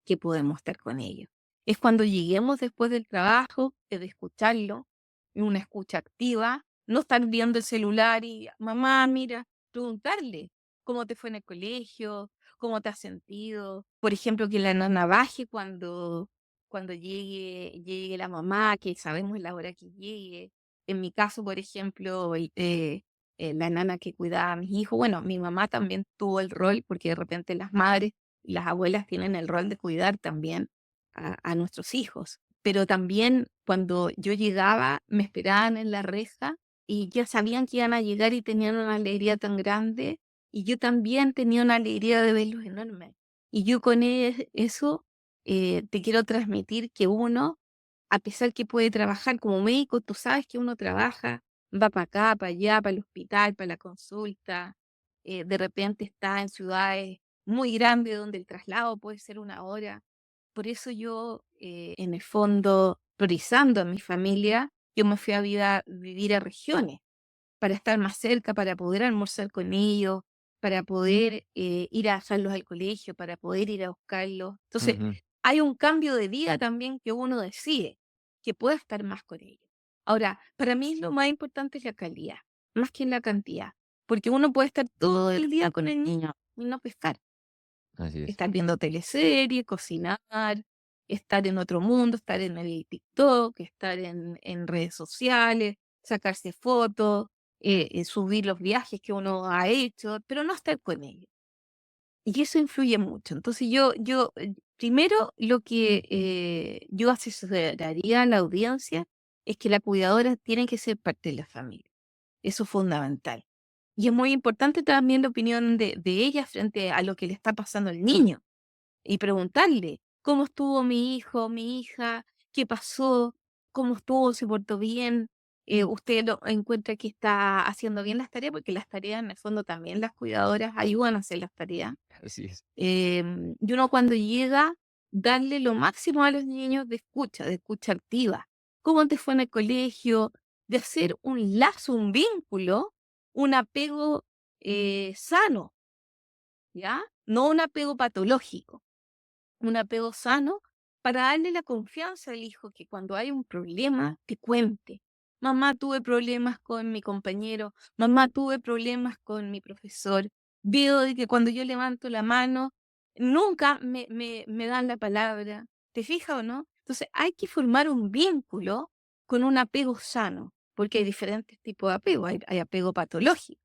Speaker 1: que podemos estar con ellos. Es cuando lleguemos después del trabajo, de escucharlo, una escucha activa, no estar viendo el celular y, mamá, mira, preguntarle cómo te fue en el colegio, cómo te has sentido. Por ejemplo, que la nana baje cuando llegue la mamá, que sabemos la hora que llegue. En mi caso, por ejemplo, la nana que cuidaba a mis hijos, bueno, mi mamá también tuvo el rol, porque de repente las madres y las abuelas tienen el rol de cuidar también a nuestros hijos. Pero también cuando yo llegaba, me esperaban en la reja y ya sabían que iban a llegar y tenían una alegría tan grande y yo también tenía una alegría de verlos enorme. Y yo con eso te quiero transmitir que uno, a pesar que puede trabajar como médico, tú sabes que uno trabaja, va para acá, para allá, para el hospital, para la consulta, de repente está en ciudades muy grandes donde el traslado puede ser una hora. Por eso yo, en el fondo, priorizando a mi familia, yo me fui a vivir a regiones para estar más cerca, para poder almorzar con ellos, para poder ir a dejarlos al colegio, para poder ir a buscarlos. Entonces,
Speaker 2: Ujú,
Speaker 1: hay un cambio de vida también que uno decide, que pueda estar más con ellos. Ahora, para mí lo más importante es la calidad, más que la cantidad, porque uno puede estar todo el día con el niño y no pescar,
Speaker 2: Así es.
Speaker 1: estar viendo teleseries, cocinar, estar en otro mundo, estar en el TikTok, estar en redes sociales, sacarse fotos, subir los viajes que uno ha hecho, pero no estar con ellos. Y eso influye mucho. Entonces primero lo que yo asesoraría a la audiencia es que la cuidadora tiene que ser parte de la familia. Eso es fundamental. Y es muy importante también la opinión de ella frente a lo que le está pasando al niño y preguntarle, ¿cómo estuvo mi hijo, mi hija? ¿Qué pasó? ¿Cómo estuvo? ¿Se portó bien? ¿Usted lo encuentra que está haciendo bien las tareas? Porque las tareas, en el fondo, también las cuidadoras ayudan a hacer las tareas.
Speaker 2: Así es.
Speaker 1: Y uno cuando llega, darle lo máximo a los niños de escucha activa. ¿Cómo te fue en el colegio? De hacer un lazo, un vínculo, un apego sano, ¿ya? No un apego patológico, un apego sano para darle la confianza al hijo que cuando hay un problema te cuente. Mamá, tuve problemas con mi compañero, mamá, tuve problemas con mi profesor. Veo de que cuando yo levanto la mano, nunca me dan la palabra. ¿Te fijas o no? Entonces hay que formar un vínculo con un apego sano, porque hay diferentes tipos de apego. Hay apego patológico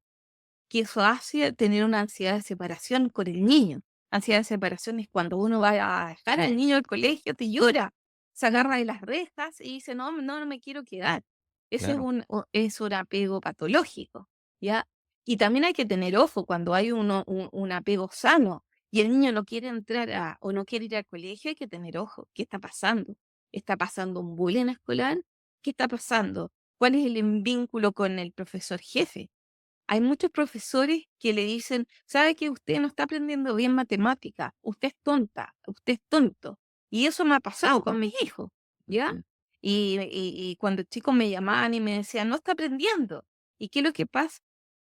Speaker 1: que eso hace tener una ansiedad de separación con el niño. Ansiedad de separación es cuando uno va a dejar al niño del colegio, te llora, se agarra de las rejas y dice, no, no, no me quiero quedar. Ese
Speaker 2: Claro,
Speaker 1: es un apego patológico, ¿ya? Y también hay que tener ojo cuando hay un apego sano y el niño no quiere entrar o no quiere ir al colegio, hay que tener ojo. ¿Qué está pasando? ¿Está pasando un bullying escolar? ¿Qué está pasando? ¿Cuál es el vínculo con el profesor jefe? Hay muchos profesores que le dicen, sabe que usted no está aprendiendo bien matemática, usted es tonta, usted es tonto. Y eso me ha pasado con mis hijos,
Speaker 2: así
Speaker 1: ¿ya?
Speaker 2: es.
Speaker 1: Y cuando chicos me llamaban y me decían, no está aprendiendo. ¿Y qué es lo que pasa?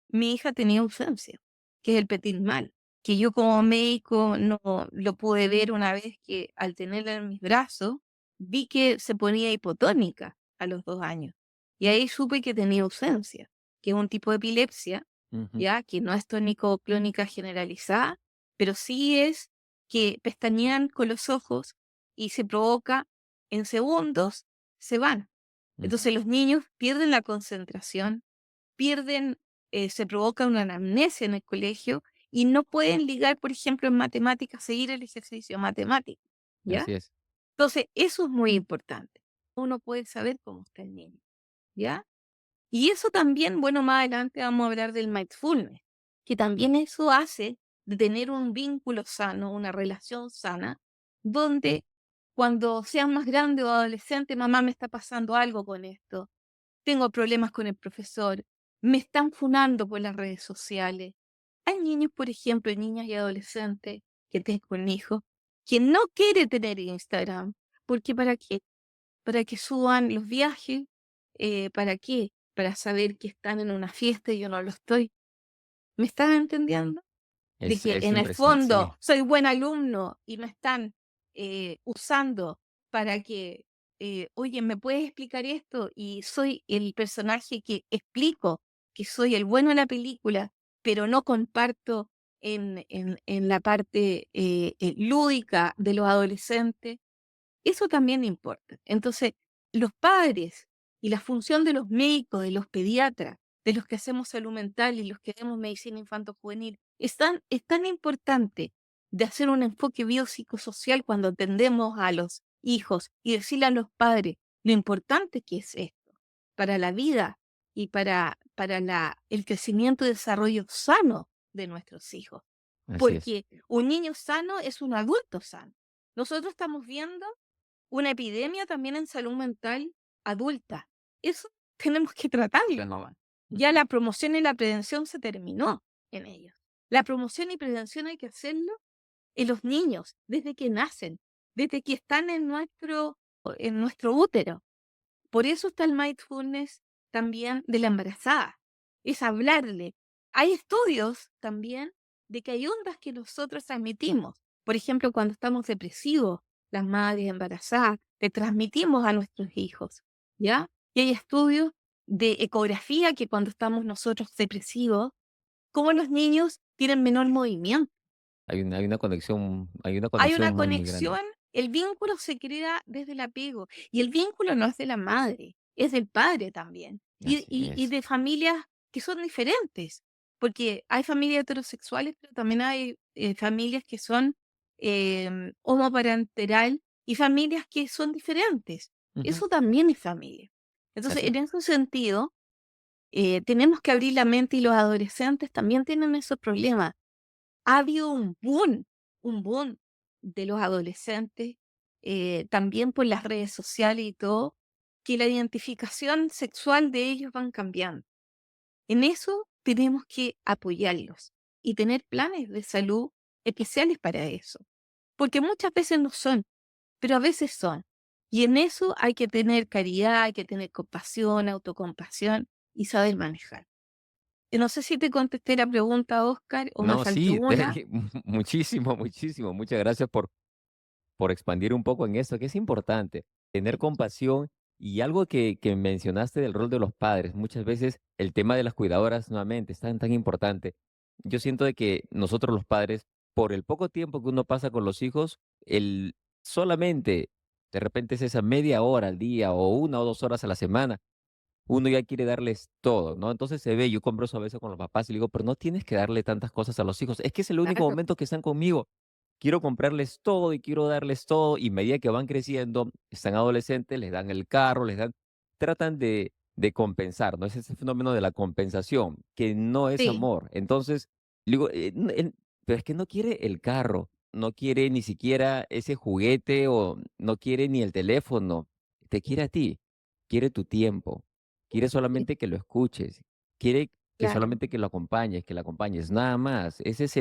Speaker 1: Mi hija tenía ausencia, que es el petit mal, que yo como médico no lo pude ver una vez que al tenerla en mis brazos, vi que se ponía hipotónica a los 2 años. Y ahí supe que tenía ausencia, que es un tipo de epilepsia,
Speaker 2: Ujú.
Speaker 1: ya, que no es tónico-clónica generalizada, pero sí es que pestañean con los ojos y se provoca en segundos, se van.
Speaker 2: Mm,
Speaker 1: Entonces los niños pierden la concentración, pierden, se provoca una anamnesia en el colegio y no pueden ligar, por ejemplo, en matemáticas, seguir el ejercicio matemático, ¿ya?
Speaker 2: así es.
Speaker 1: Entonces, eso es muy importante. Uno puede saber cómo está el niño, ¿ya? Y eso también, bueno, más adelante vamos a hablar del mindfulness, que también eso hace de tener un vínculo sano, una relación sana, donde cuando sean más grandes o adolescentes, mamá, me está pasando algo con esto, tengo problemas con el profesor, me están funando por las redes sociales. Hay niños, por ejemplo, y niñas y adolescentes que tengo un hijo que no quiere tener Instagram, porque ¿para qué? Para que suban los viajes, ¿para qué? Para saber que están en una fiesta y yo no lo estoy. ¿Me están entendiendo? De que
Speaker 2: Es
Speaker 1: en el
Speaker 2: impresionante, sí,
Speaker 1: fondo soy buen alumno y me están usando para que, oye, ¿me puedes explicar esto? Y soy el personaje que explico que soy el bueno de la película, pero no comparto en la parte lúdica de los adolescentes. Eso también importa. Entonces, los padres y la función de los médicos, de los pediatras, de los que hacemos salud mental y los que hacemos medicina infanto-juvenil, es tan importante de hacer un enfoque biopsicosocial cuando atendemos a los hijos y decirle a los padres lo importante que es esto para la vida y para el crecimiento y desarrollo sano de nuestros hijos.
Speaker 2: así es.
Speaker 1: Porque un niño sano es un adulto sano. Nosotros estamos viendo una epidemia también en salud mental adulta. Eso tenemos que tratarlo nomás. Ya la promoción y la prevención se terminó en ellos. La promoción y prevención hay que hacerlo en los niños, desde que nacen, desde que están en nuestro útero. Por eso está el mindfulness también de la embarazada. Es hablarle. Hay estudios también de que hay ondas que nosotros transmitimos. Por ejemplo, cuando estamos depresivos, las madres embarazadas, le transmitimos a nuestros hijos, ¿ya? Y hay estudios de ecografía que cuando estamos nosotros depresivos, cómo los niños tienen menor movimiento.
Speaker 2: hay una
Speaker 1: Hay
Speaker 2: conexión
Speaker 1: una
Speaker 2: muy, muy grande.
Speaker 1: conexión, el vínculo se crea desde el apego y el vínculo no es de la madre, es del padre también. Y,
Speaker 2: Así
Speaker 1: y, y
Speaker 2: es.
Speaker 1: de familias que son diferentes, porque hay familias heterosexuales, pero también hay familias que son homoparental y familias que son diferentes.
Speaker 2: Ujú,
Speaker 1: Eso también es familia. Entonces,
Speaker 2: así
Speaker 1: en
Speaker 2: es.
Speaker 1: ese sentido, tenemos que abrir la mente y los adolescentes también tienen esos problemas. Ha habido un boom de los adolescentes, también por las redes sociales y todo, que la identificación sexual de ellos van cambiando. En eso tenemos que apoyarlos y tener planes de salud especiales para eso, porque muchas veces no son, pero a veces son. Y en eso hay que tener caridad, hay que tener compasión, autocompasión y saber manejar. No sé si te contesté la pregunta, Oscar, o me
Speaker 2: No,
Speaker 1: faltó
Speaker 2: sí,
Speaker 1: una.
Speaker 2: muchísimo, muchísimo. Muchas gracias por expandir un poco en esto, que es importante, tener compasión y algo que mencionaste del rol de los padres. Muchas veces el tema de las cuidadoras nuevamente es tan, tan importante. Yo siento de que nosotros los padres, por el poco tiempo que uno pasa con los hijos, el solamente de repente es esa media hora al día o 1 o 2 horas a la semana, uno ya quiere darles todo, ¿no? Entonces se ve, yo converso a veces con los papás y le digo, pero no tienes que darle tantas cosas a los hijos, es que es el único
Speaker 1: Claro,
Speaker 2: momento que están conmigo. Quiero comprarles todo y quiero darles todo, y a medida que van creciendo, están adolescentes, les dan el carro, tratan de compensar, ¿no? Es ese fenómeno de la compensación, que no es
Speaker 1: sí,
Speaker 2: amor. Entonces, le digo, pero es que no quiere el carro, no quiere ni siquiera ese juguete o no quiere ni el teléfono, te quiere a ti, quiere tu tiempo, quiere
Speaker 1: sí,
Speaker 2: solamente que lo escuches, quiere que
Speaker 1: claro.
Speaker 2: solamente que la acompañes, nada más. Ese es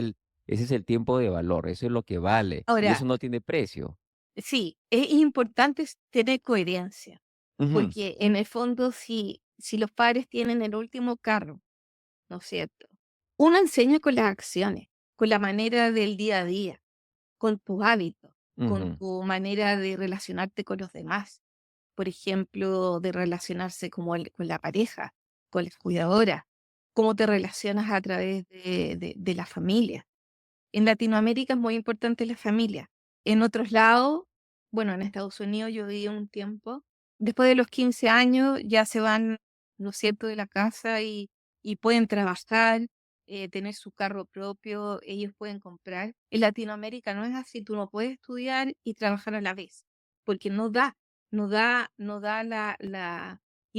Speaker 2: el tiempo de valor, eso es lo que vale, y
Speaker 1: Ahora,
Speaker 2: eso no tiene precio.
Speaker 1: sí, es importante tener coherencia,
Speaker 2: Ujú,
Speaker 1: porque en el fondo, si los padres tienen el último carro, ¿no es cierto? Uno enseña con las acciones, con la manera del día a día, con tus hábitos, con
Speaker 2: ujú.
Speaker 1: tu manera de relacionarte con los demás. Por ejemplo, de relacionarse como con la pareja, con las cuidadoras, cómo te relacionas a través de la familia. En Latinoamérica es muy importante la familia. En otros lados, bueno, en Estados Unidos yo viví un tiempo, después de los 15 años ya se van, ¿no es cierto?, de la casa y pueden trabajar, tener su carro propio, ellos pueden comprar. En Latinoamérica no es así, tú no puedes estudiar y trabajar a la vez, porque no da y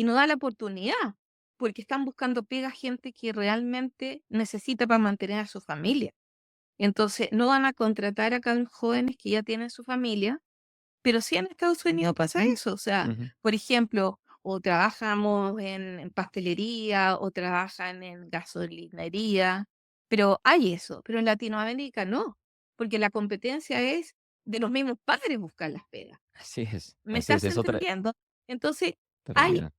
Speaker 1: no da la oportunidad, porque están buscando pega gente que realmente necesita para mantener a su familia. Entonces, no van a contratar acá a los jóvenes que ya tienen su familia, pero sí en Estados Unidos pasa eso. O sea,
Speaker 2: Ujú.
Speaker 1: por ejemplo, o trabajamos en pastelería o trabajan en gasolinería, pero hay eso. Pero en Latinoamérica no, porque la competencia es de los mismos padres buscar las pegas. ¿Me
Speaker 2: Así
Speaker 1: estás
Speaker 2: es otra
Speaker 1: entendiendo? Entonces, hay,
Speaker 2: realidad.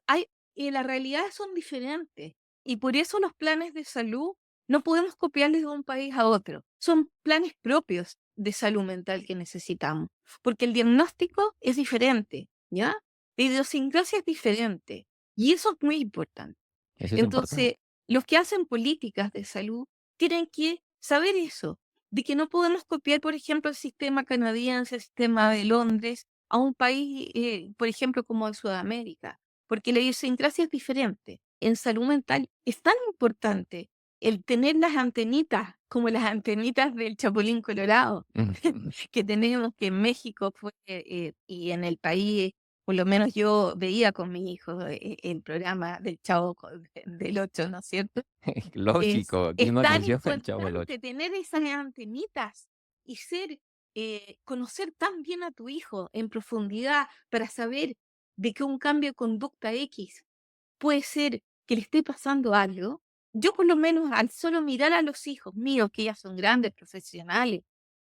Speaker 1: hay, y las realidades son diferentes. Y por eso los planes de salud no podemos copiarles de un país a otro. Son planes propios de salud mental que necesitamos, porque el diagnóstico es diferente, ¿ya? La idiosincrasia es diferente. Y eso es muy importante.
Speaker 2: Eso es importante.
Speaker 1: Entonces, los que hacen políticas de salud tienen que saber eso, de que no podemos copiar, por ejemplo, el sistema canadiense, el sistema de Londres, a un país, por ejemplo, como de Sudamérica, porque la idiosincrasia es diferente. En salud mental es tan importante el tener las antenitas, como las antenitas del Chapulín Colorado,
Speaker 2: Ujú.
Speaker 1: que tenemos, que en México fue, y en el país, por lo menos yo veía con mi hijo el programa del Chavo del Ocho, ¿no es cierto?
Speaker 2: Lógico, ¿quién
Speaker 1: Es
Speaker 2: no
Speaker 1: tan
Speaker 2: creció con el Chavo del Ocho?
Speaker 1: importante tener esas antenitas y conocer tan bien a tu hijo en profundidad para saber de que un cambio de conducta X puede ser que le esté pasando algo. Yo por lo menos al solo mirar a los hijos míos, que ya son grandes profesionales,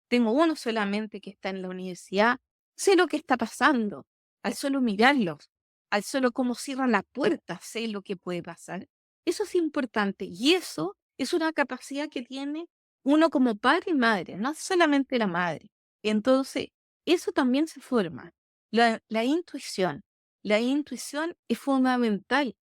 Speaker 1: tengo uno solamente que está en la universidad, sé lo que está pasando. Al solo mirarlos, al solo cómo cierran la puerta, sé lo que puede pasar. Eso es importante y eso es una capacidad que tiene uno como padre y madre, no solamente la madre. Entonces, eso también se forma, la intuición. La intuición es fundamental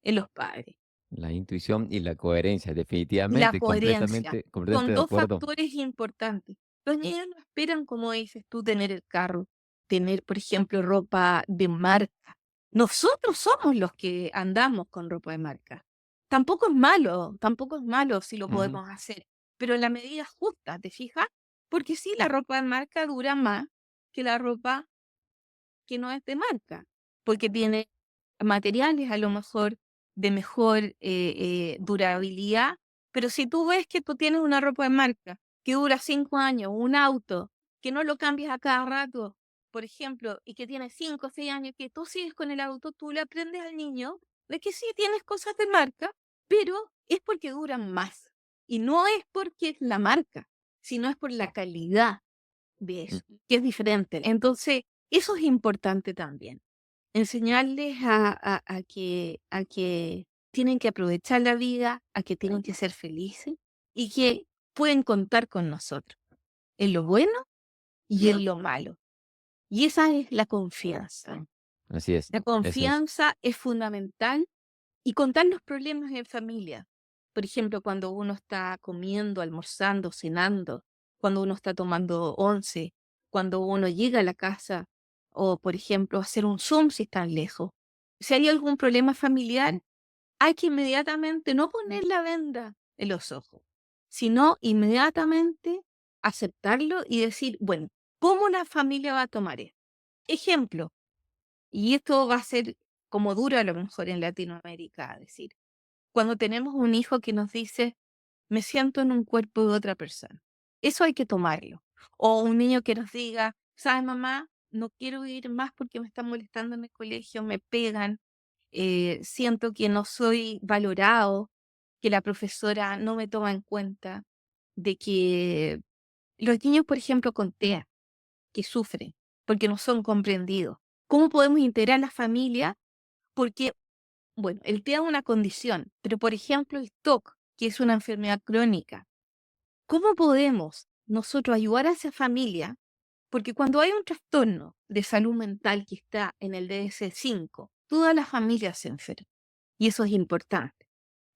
Speaker 1: en los padres.
Speaker 2: La intuición y la coherencia,
Speaker 1: La
Speaker 2: definitivamente,
Speaker 1: coherencia.
Speaker 2: completamente
Speaker 1: Son
Speaker 2: de
Speaker 1: dos
Speaker 2: acuerdo.
Speaker 1: factores importantes. Los niños no esperan, como dices tú, tener el carro, tener, por ejemplo, ropa de marca. Nosotros somos los que andamos con ropa de marca. Tampoco es malo si lo
Speaker 2: Ujú,
Speaker 1: podemos hacer, pero en la medida justa, ¿te fijas? Porque sí, la ropa de marca dura más que la ropa que no es de marca, porque tiene materiales a lo mejor de mejor durabilidad, pero si tú ves que tú tienes una ropa de marca que dura 5 años, un auto que no lo cambias a cada rato, por ejemplo, y que tiene 5 o 6 años, que tú sigues con el auto, tú le aprendes al niño de que sí tienes cosas de marca, pero es porque duran más. Y no es porque es la marca, sino es por la calidad de
Speaker 2: mm,
Speaker 1: eso, que es diferente. Entonces, eso es importante también. Enseñarles a que tienen que aprovechar la vida, a que tienen que ser felices y que pueden contar con nosotros en lo bueno y en lo malo. Y esa es la confianza.
Speaker 2: así es,
Speaker 1: La
Speaker 2: ese es.
Speaker 1: confianza es fundamental y contar los problemas en familia. Por ejemplo, cuando uno está comiendo, almorzando, cenando, cuando uno está tomando once, cuando uno llega a la casa, o por ejemplo, hacer un Zoom si están lejos. Si hay algún problema familiar, hay que inmediatamente no poner la venda en los ojos, sino inmediatamente aceptarlo y decir, bueno, ¿cómo la familia va a tomar esto? Ejemplo, y esto va a ser como duro a lo mejor en Latinoamérica, decir, cuando tenemos un hijo que nos dice, me siento en un cuerpo de otra persona. Eso hay que tomarlo. O un niño que nos diga, ¿sabes, mamá? No quiero ir más porque me están molestando en el colegio, me pegan, siento que no soy valorado, que la profesora no me toma en cuenta, de que los niños, por ejemplo, con TEA, que sufren porque no son comprendidos. ¿Cómo podemos integrar la familia? Porque bueno, el TEA es una condición, pero por ejemplo el TOC, que es una enfermedad crónica, ¿cómo podemos nosotros ayudar a esa familia? Porque cuando hay un trastorno de salud mental que está en el DSM-5, toda la familia se enferma y eso es importante.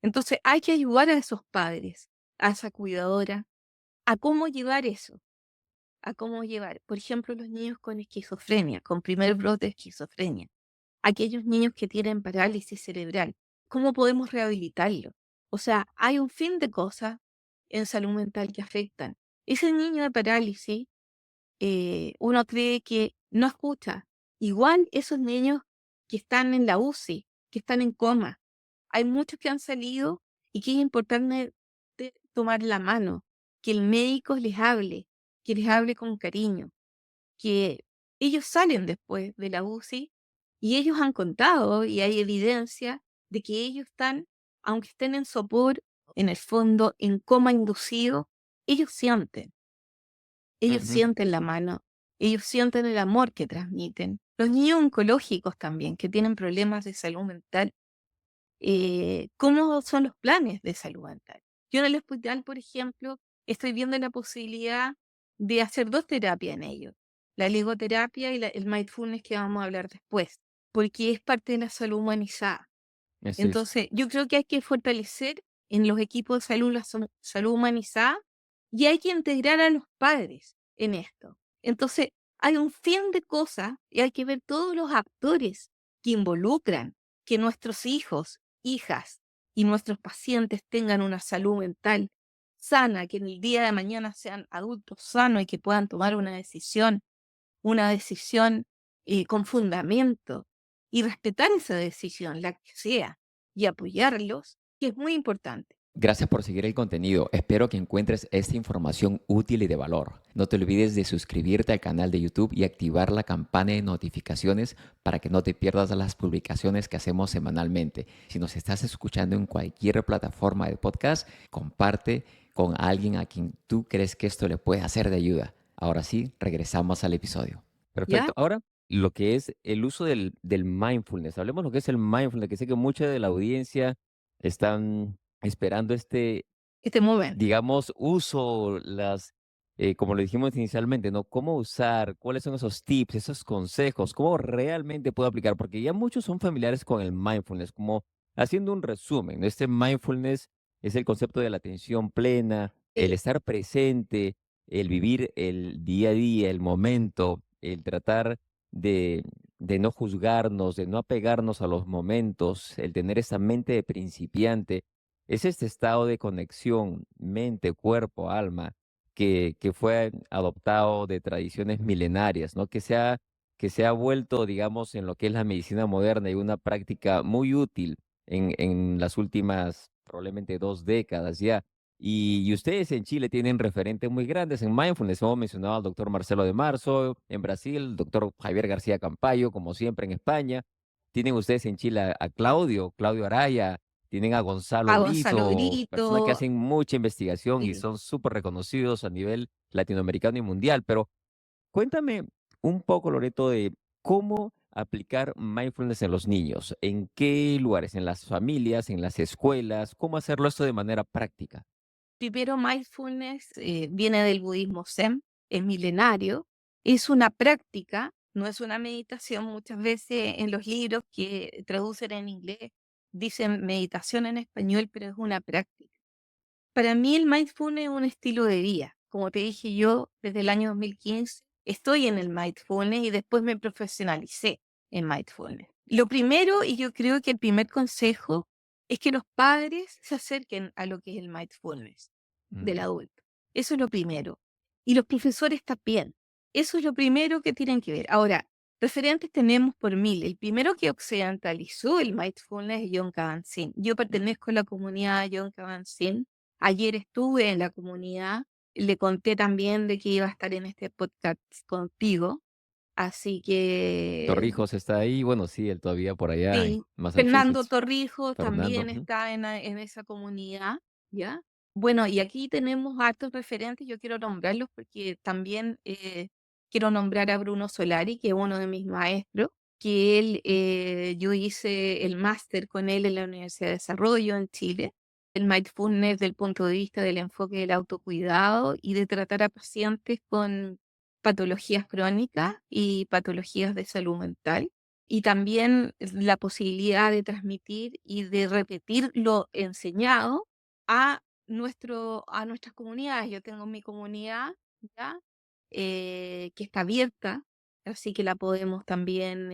Speaker 1: Entonces hay que ayudar a esos padres, a esa cuidadora, a cómo llevar eso, a cómo llevar, por ejemplo, los niños con esquizofrenia, con primer brote de esquizofrenia, aquellos niños que tienen parálisis cerebral, ¿cómo podemos rehabilitarlo? O sea, hay un fin de cosas en salud mental que afectan. Ese niño de parálisis, uno cree que no escucha. Igual esos niños que están en la UCI, que están en coma, hay muchos que han salido y que es importante tomar la mano, que el médico que les hable con cariño, que ellos salen después de la UCI y ellos han contado y hay evidencia de que ellos están, aunque estén en sopor, en el fondo, en coma inducido, ellos sienten, ellos
Speaker 2: Ujú.
Speaker 1: sienten la mano, ellos sienten el amor que transmiten. Los niños oncológicos también, que tienen problemas de salud mental, ¿cómo son los planes de salud mental? Yo en el hospital, por ejemplo, estoy viendo la posibilidad de hacer dos terapias en ellos, la ligoterapia y el mindfulness que vamos a hablar después, porque es parte de la salud humanizada.
Speaker 2: Así es.
Speaker 1: Entonces, yo creo que hay que fortalecer en los equipos de salud la salud humanizada y hay que integrar a los padres en esto. Entonces, hay un fin de cosas y hay que ver todos los actores que involucran que nuestros hijos, hijas y nuestros pacientes tengan una salud mental sana, que en el día de mañana sean adultos sanos y que puedan tomar una decisión con fundamento y respetar esa decisión, la que sea, y apoyarlos, que es muy importante.
Speaker 2: Gracias por seguir el contenido. Espero que encuentres esta información útil y de valor. No te olvides de suscribirte al canal de YouTube y activar la campana de notificaciones para que no te pierdas las publicaciones que hacemos semanalmente. Si nos estás escuchando en cualquier plataforma de podcast, comparte con alguien a quien tú crees que esto le puede hacer de ayuda. Ahora sí, regresamos al episodio.
Speaker 1: ¿Ya?
Speaker 2: Perfecto. Ahora, lo que es el uso del mindfulness. Hablemos lo que es el mindfulness, que sé que mucha de la audiencia están esperando este,
Speaker 1: Este momento.
Speaker 2: digamos, uso, las como lo dijimos inicialmente, ¿no? ¿Cómo usar? ¿Cuáles son esos tips, esos consejos? ¿Cómo realmente puedo aplicar? Porque ya muchos son familiares con el mindfulness, como haciendo un resumen, ¿no? Este mindfulness es el concepto de la atención plena, el
Speaker 1: Sí.
Speaker 2: estar presente, el vivir el día a día, el momento, el tratar de, de no juzgarnos, de no apegarnos a los momentos, el tener esa mente de principiante. Es este estado de conexión, mente, cuerpo, alma que fue adoptado de tradiciones milenarias, ¿no? Que se ha vuelto, digamos, en lo que es la medicina moderna y una práctica muy útil en las últimas probablemente 2 décadas ya. Y ustedes en Chile tienen referentes muy grandes en mindfulness. Hemos mencionado al doctor Marcelo de Marzo, en Brasil, el doctor Javier García Campayo, como siempre en España. Tienen ustedes en Chile a Claudio Araya, tienen a Gonzalo
Speaker 1: A Gonzalo
Speaker 2: Brito, personas que
Speaker 1: Brito,
Speaker 2: hacen mucha investigación y
Speaker 1: sí.
Speaker 2: son súper reconocidos a nivel latinoamericano y mundial. Pero cuéntame un poco, Loreto, de cómo aplicar mindfulness en los niños. ¿En qué lugares? ¿En las familias? ¿En las escuelas? ¿Cómo hacerlo esto de manera práctica?
Speaker 1: Primero, mindfulness viene del budismo Zen, es milenario, es una práctica, no es una meditación. Muchas veces en los libros que traducen en inglés dicen meditación en español, pero es una práctica. Para mí el mindfulness es un estilo de vida. Como te dije yo, desde el año 2015 estoy en el mindfulness y después me profesionalicé en mindfulness. Lo primero, y yo creo que el primer consejo, es que los padres se acerquen a lo que es el mindfulness del
Speaker 2: Mm,
Speaker 1: adulto. Eso es lo primero. Y los profesores también. Eso es lo primero que tienen que ver. Ahora, referentes tenemos por mil. El primero que occidentalizó el mindfulness es John Kabat-Zinn. Yo pertenezco a la comunidad John Kabat-Zinn. Ayer estuve en la comunidad, le conté también de que iba a estar en este podcast contigo, así que
Speaker 2: Torrijos está ahí, bueno, sí, él todavía por allá en
Speaker 1: sí. Fernando
Speaker 2: Massachusetts.
Speaker 1: Torrijos
Speaker 2: Fernando.
Speaker 1: también
Speaker 2: Ujú.
Speaker 1: está en esa comunidad, ¿ya? Bueno, y aquí tenemos hartos referentes, yo quiero nombrarlos porque también quiero nombrar a Bruno Solari, que es uno de mis maestros, que él, yo hice el máster con él en la Universidad de Desarrollo en Chile, el mindfulness del punto de vista del enfoque del autocuidado y de tratar a pacientes con patologías crónicas y patologías de salud mental, y también la posibilidad de transmitir y de repetir lo enseñado a a nuestras comunidades. Yo tengo mi comunidad, ¿ya? Que está abierta, así que la podemos también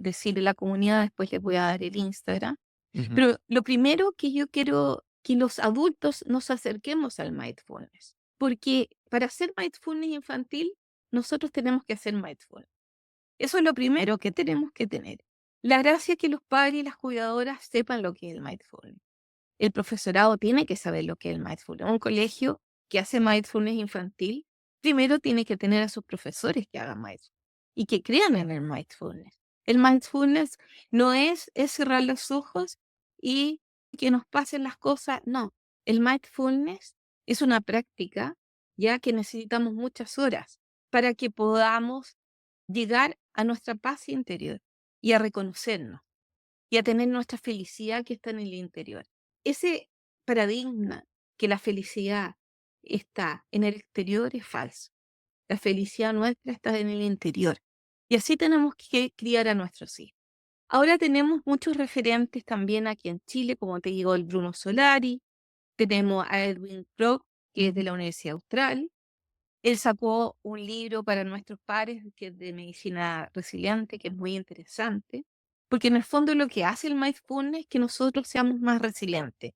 Speaker 1: decirle a la comunidad, después les voy a dar el Instagram.
Speaker 2: Ujú.
Speaker 1: Pero lo primero que yo quiero que los adultos nos acerquemos al mindfulness, porque para hacer mindfulness infantil, nosotros tenemos que hacer mindfulness. Eso es lo primero que tenemos que tener. La gracia es que los padres y las cuidadoras sepan lo que es el mindfulness. El profesorado tiene que saber lo que es el mindfulness. Un colegio que hace mindfulness infantil, primero tiene que tener a sus profesores que hagan mindfulness y que crean en el mindfulness. El mindfulness no es cerrar los ojos y que nos pasen las cosas, no. El mindfulness es una práctica ya que necesitamos muchas horas para que podamos llegar a nuestra paz interior y a reconocernos y a tener nuestra felicidad que está en el interior. Ese paradigma que la felicidad está en el exterior es falso. La felicidad nuestra está en el interior. Y así tenemos que criar a nuestros hijos. Ahora tenemos muchos referentes también aquí en Chile, como te digo, el Bruno Solari, tenemos a Edwin Kroc, que es de la Universidad Austral. Él sacó un libro para nuestros pares que es de medicina resiliente, que es muy interesante, porque en el fondo lo que hace el mindfulness es que nosotros seamos más resilientes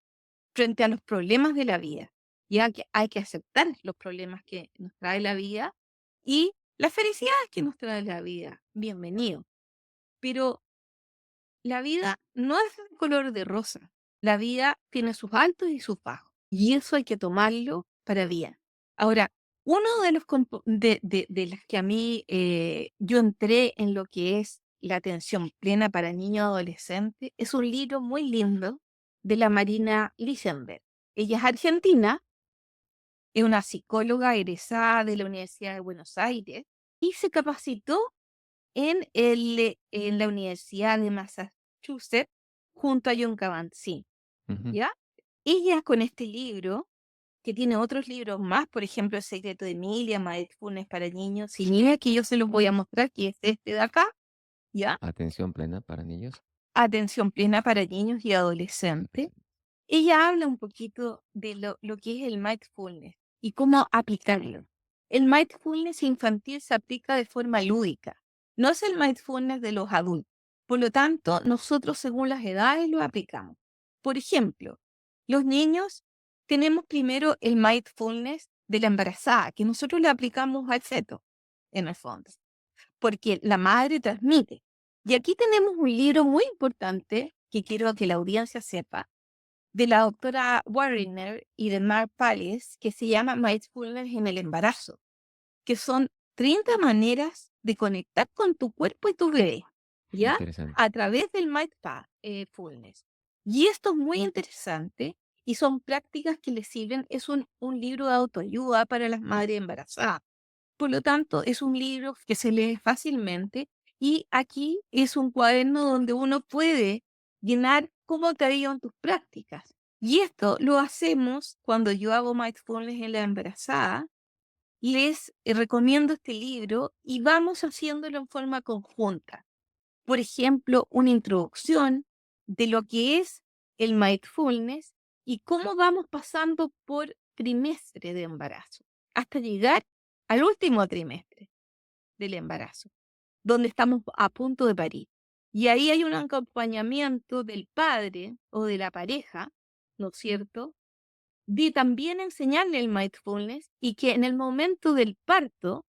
Speaker 1: frente a los problemas de la vida. Ya que hay que aceptar los problemas que nos trae la vida y las felicidades que nos trae la vida. Bienvenido. Pero la vida no es de color de rosa. La vida tiene sus altos y sus bajos. Y eso hay que tomarlo para bien. Ahora, uno de los de las que a mí yo entré en lo que es la atención plena para niños y adolescentes es un libro muy lindo de la Marina Lisenberg. Ella es argentina, es una psicóloga egresada de la Universidad de Buenos Aires y se capacitó en la Universidad de Massachusetts junto a John Kabat-Zinn,
Speaker 2: Ujú.
Speaker 1: ¿ya? Ella con este libro que tiene otros libros más, por ejemplo, El secreto de Emilia, Mindfulness para niños y niñas, que yo se los voy a mostrar, que es este de acá, ¿ya?
Speaker 2: Atención plena para niños.
Speaker 1: Atención plena para niños y adolescentes. Ella habla un poquito de lo que es el mindfulness y cómo aplicarlo. El mindfulness infantil se aplica de forma lúdica, no es el mindfulness de los adultos. Por lo tanto, nosotros según las edades lo aplicamos. Por ejemplo, los niños tenemos primero el mindfulness de la embarazada, que nosotros le aplicamos al feto, en el fondo, porque la madre transmite. Y aquí tenemos un libro muy importante que quiero que la audiencia sepa, de la doctora Warriner y de Mark Pallis, que se llama Mindfulness en el embarazo, que son 30 maneras de conectar con tu cuerpo y tu bebé, ¿ya?
Speaker 2: Interesante.
Speaker 1: A través del Mindfulness. Y esto es muy interesante y son prácticas que le sirven, es un libro de autoayuda para las madres embarazadas. Por lo tanto, es un libro que se lee fácilmente y aquí es un cuaderno donde uno puede llenar cómo te ha ido en tus prácticas. Y esto lo hacemos cuando yo hago mindfulness en la embarazada. Les recomiendo este libro y vamos haciéndolo en forma conjunta. Por ejemplo, una introducción de lo que es el mindfulness y cómo vamos pasando por trimestre de embarazo hasta llegar al último trimestre del embarazo, donde estamos a punto de parir. Y ahí hay un acompañamiento del padre o de la pareja, ¿no es cierto? De también enseñarle el mindfulness y que en el momento del parto,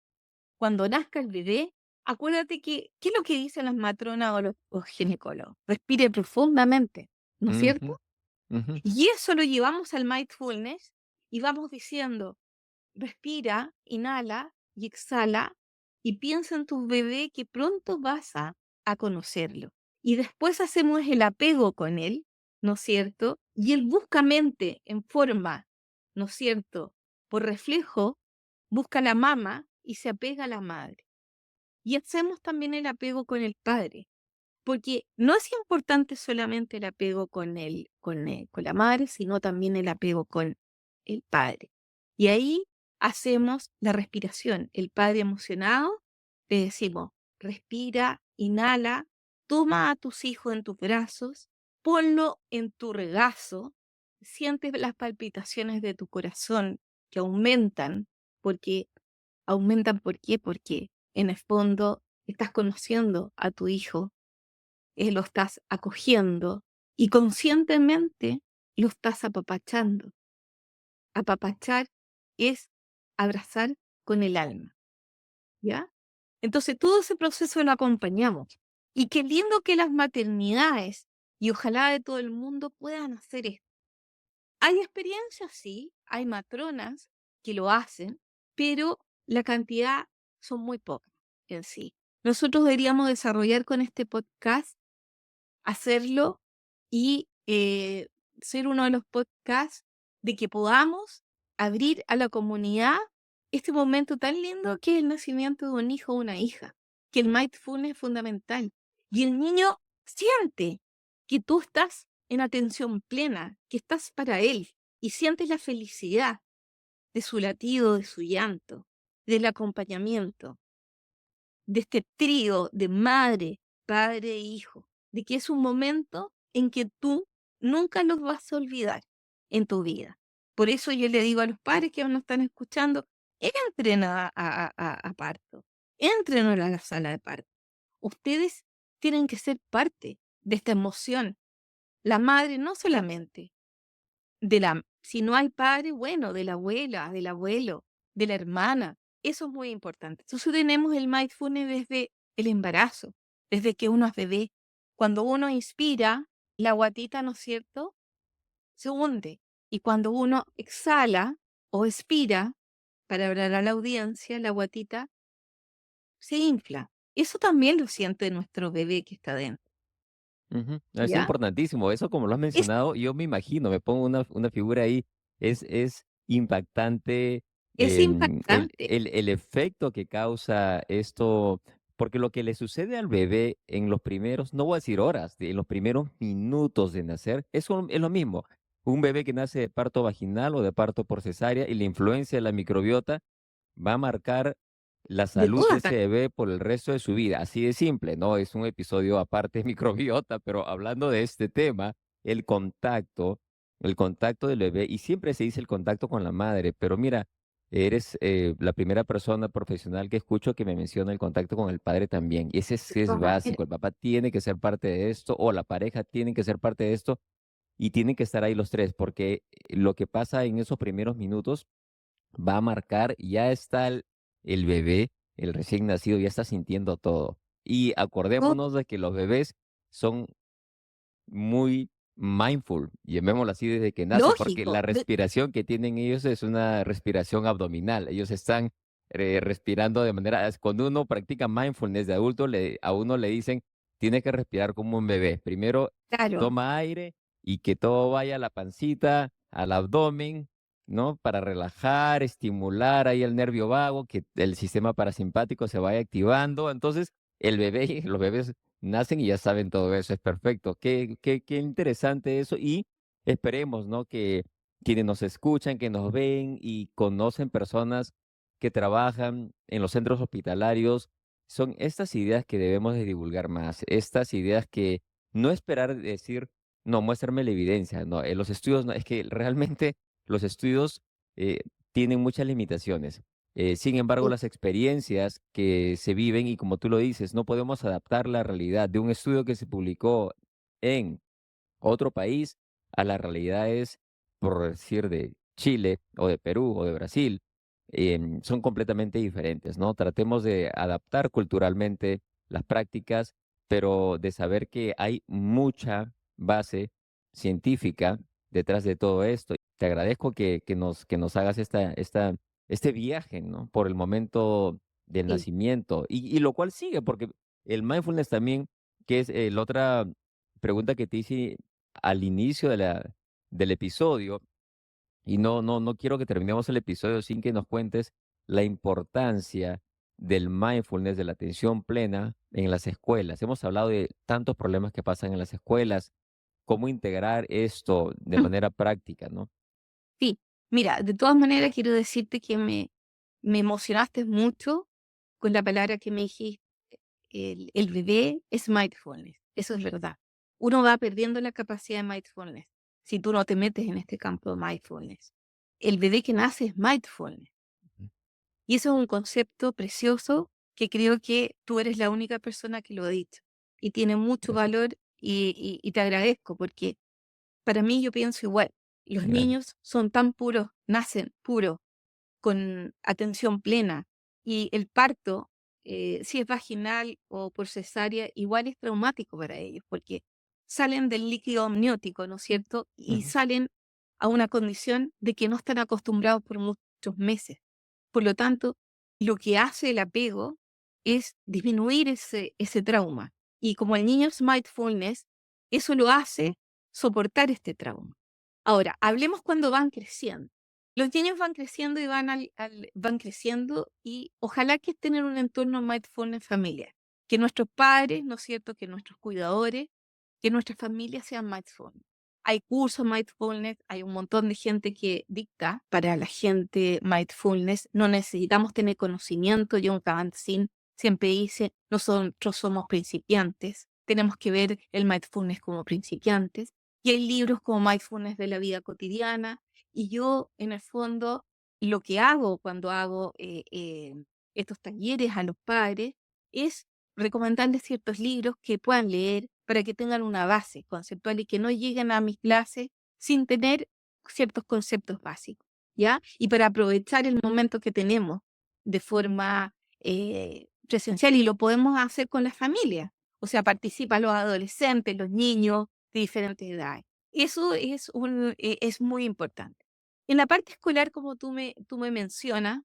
Speaker 1: cuando nazca el bebé, acuérdate que, ¿qué es lo que dicen las matronas o los ginecólogos? Respire profundamente, ¿no es
Speaker 2: Ujú,
Speaker 1: cierto?
Speaker 2: ujú.
Speaker 1: Y eso lo llevamos al mindfulness y vamos diciendo, respira, inhala y exhala y piensa en tu bebé que pronto vas a conocerlo. Y después hacemos el apego con él, ¿no es cierto? Y él busca mente en forma, ¿no es cierto? Por reflejo, busca a la mamá y se apega a la madre. Y hacemos también el apego con el padre, porque no es importante solamente el apego con la madre, sino también el apego con el padre. Y ahí hacemos la respiración. El padre emocionado, le decimos, respira, inhala, toma a tus hijos en tus brazos, ponlo en tu regazo, sientes las palpitaciones de tu corazón que aumentan, porque aumentan, ¿por qué? Porque en el fondo estás conociendo a tu hijo, lo estás acogiendo y conscientemente lo estás apapachando. Apapachar es abrazar con el alma, ¿ya? Entonces todo ese proceso lo acompañamos. Y qué lindo que las maternidades y ojalá de todo el mundo puedan hacer esto. Hay experiencias, sí, hay matronas que lo hacen, pero la cantidad son muy pocas en sí. Nosotros deberíamos desarrollar con este podcast hacerlo y ser uno de los podcasts de que podamos abrir a la comunidad este momento tan lindo que es el nacimiento de un hijo o una hija, que el mindfulness es fundamental. Y el niño siente que tú estás en atención plena, que estás para él y sientes la felicidad de su latido, de su llanto, del acompañamiento de este trío de madre, padre e hijo, de que es un momento en que tú nunca los vas a olvidar en tu vida. Por eso yo le digo a los padres que nos están escuchando, entren a parto, entren a la sala de parto. Ustedes tienen que ser parte de esta emoción. La madre no solamente si no hay padre, bueno, de la abuela, del abuelo, de la hermana. Eso es muy importante. Entonces tenemos el mindfulness desde el embarazo, desde que uno es bebé. Cuando uno inspira, la guatita, ¿no es cierto?, se hunde. Y cuando uno exhala o expira, para hablar a la audiencia, la guatita se infla. Eso también lo siente nuestro bebé que está dentro,
Speaker 2: Ujú. Es
Speaker 1: ¿ya?
Speaker 2: importantísimo. Eso, como lo has
Speaker 1: Es,
Speaker 2: mencionado, yo me imagino, me pongo una figura ahí, es impactante,
Speaker 1: es
Speaker 2: el
Speaker 1: impactante.
Speaker 2: el el efecto que causa esto, porque lo que le sucede al bebé en los primeros, no voy a decir horas, en los primeros minutos de nacer, eso es lo mismo. un bebé que nace de parto vaginal o de parto por cesárea y la influencia de la microbiota va a marcar la
Speaker 1: De
Speaker 2: salud de
Speaker 1: todas
Speaker 2: ese bebé por el resto de su vida. Así de simple, ¿no? Es un episodio aparte de microbiota, pero hablando de este tema, el contacto, el contacto del bebé, y siempre se dice el contacto con la madre, pero mira, eres la primera persona profesional que escucho que me menciona el contacto con el padre también. Y ese
Speaker 1: de
Speaker 2: sí es
Speaker 1: todas maneras.
Speaker 2: básico. El papá tiene que ser parte de esto, o la pareja tiene que ser parte de esto, y tienen que estar ahí los tres, porque lo que pasa en esos primeros minutos va a marcar, ya está el bebé, el recién nacido, ya está sintiendo todo. Y
Speaker 1: Todo
Speaker 2: acordémonos de que los bebés son muy mindful, llamémoslo así, desde que nacen, porque
Speaker 1: lógico.
Speaker 2: la respiración que tienen ellos es una respiración abdominal. Ellos están respirando de manera, cuando uno practica mindfulness de adulto, a uno le dicen, tiene que respirar como un bebé. Primero,
Speaker 1: Claro,
Speaker 2: toma aire y que todo vaya a la pancita, al abdomen, ¿no? Para relajar, estimular ahí el nervio vago, que el sistema parasimpático se vaya activando. Entonces, el bebé, los bebés nacen y ya saben todo eso, es perfecto. Qué interesante eso y esperemos, ¿no? Que quienes nos escuchan, que nos ven y conocen personas que trabajan en los centros hospitalarios, son estas ideas que debemos de divulgar más, estas ideas que no esperar decir, no, muéstrame la evidencia, no, los estudios, no, es que realmente los estudios eh, tienen muchas limitaciones. Sin embargo,
Speaker 1: sí,
Speaker 2: las experiencias que se viven, y como tú lo dices, no podemos adaptar la realidad de un estudio que se publicó en otro país a las realidades, por decir, de Chile o de Perú o de Brasil. Son completamente diferentes, ¿no? Tratemos de adaptar culturalmente las prácticas, pero de saber que hay mucha base científica detrás de todo esto. Te agradezco que nos hagas este viaje, ¿no? Por el momento del
Speaker 1: sí.
Speaker 2: nacimiento y lo cual sigue, porque el mindfulness también, que es la otra pregunta que te hice al inicio del episodio, y no quiero que terminemos el episodio sin que nos cuentes la importancia del mindfulness, de la atención plena en las escuelas. Hemos hablado de tantos problemas que pasan en las escuelas, cómo integrar esto de manera práctica, ¿no?
Speaker 1: Sí, mira, de todas maneras quiero decirte que me emocionaste mucho con la palabra que me dijiste, el bebé es mindfulness, eso es verdad. Uno va perdiendo la capacidad de mindfulness si tú no te metes en este campo de mindfulness. El bebé que nace es mindfulness.
Speaker 2: Ujú.
Speaker 1: Y eso es un concepto precioso que creo que tú eres la única persona que lo ha dicho. Y tiene mucho
Speaker 2: Gracias,
Speaker 1: valor y te agradezco porque para mí yo pienso igual. Los
Speaker 2: gracias.
Speaker 1: niños son tan puros, nacen puros, con atención plena. Y el parto, si es vaginal o por cesárea, igual es traumático para ellos, porque salen del líquido amniótico, ¿no es cierto? Y
Speaker 2: Ujú,
Speaker 1: salen a una condición de que no están acostumbrados por muchos meses. Por lo tanto, lo que hace el apego es disminuir ese trauma. Y como el niño es mindfulness, eso lo hace soportar este trauma. Ahora, hablemos cuando van creciendo. Los niños van creciendo y van creciendo y ojalá que estén en un entorno mindfulness familiar. Que nuestros padres, ¿no es cierto? Que nuestros cuidadores, que nuestras familias sean mindfulness. Hay cursos mindfulness, hay un montón de gente que dicta para la gente mindfulness. No necesitamos tener conocimiento. John Kabat-Zinn siempre dice, nosotros somos principiantes, tenemos que ver el mindfulness como principiantes. Y hay libros como Mindfulness de la vida cotidiana. Y yo, en el fondo, lo que hago cuando hago estos talleres a los padres es recomendarles ciertos libros que puedan leer para que tengan una base conceptual y que no lleguen a mis clases sin tener ciertos conceptos básicos, ¿ya? Y para aprovechar el momento que tenemos de forma presencial y lo podemos hacer con la familia. O sea, participan los adolescentes, los niños de diferentes edades. Eso es muy importante. En la parte escolar, como tú me mencionas,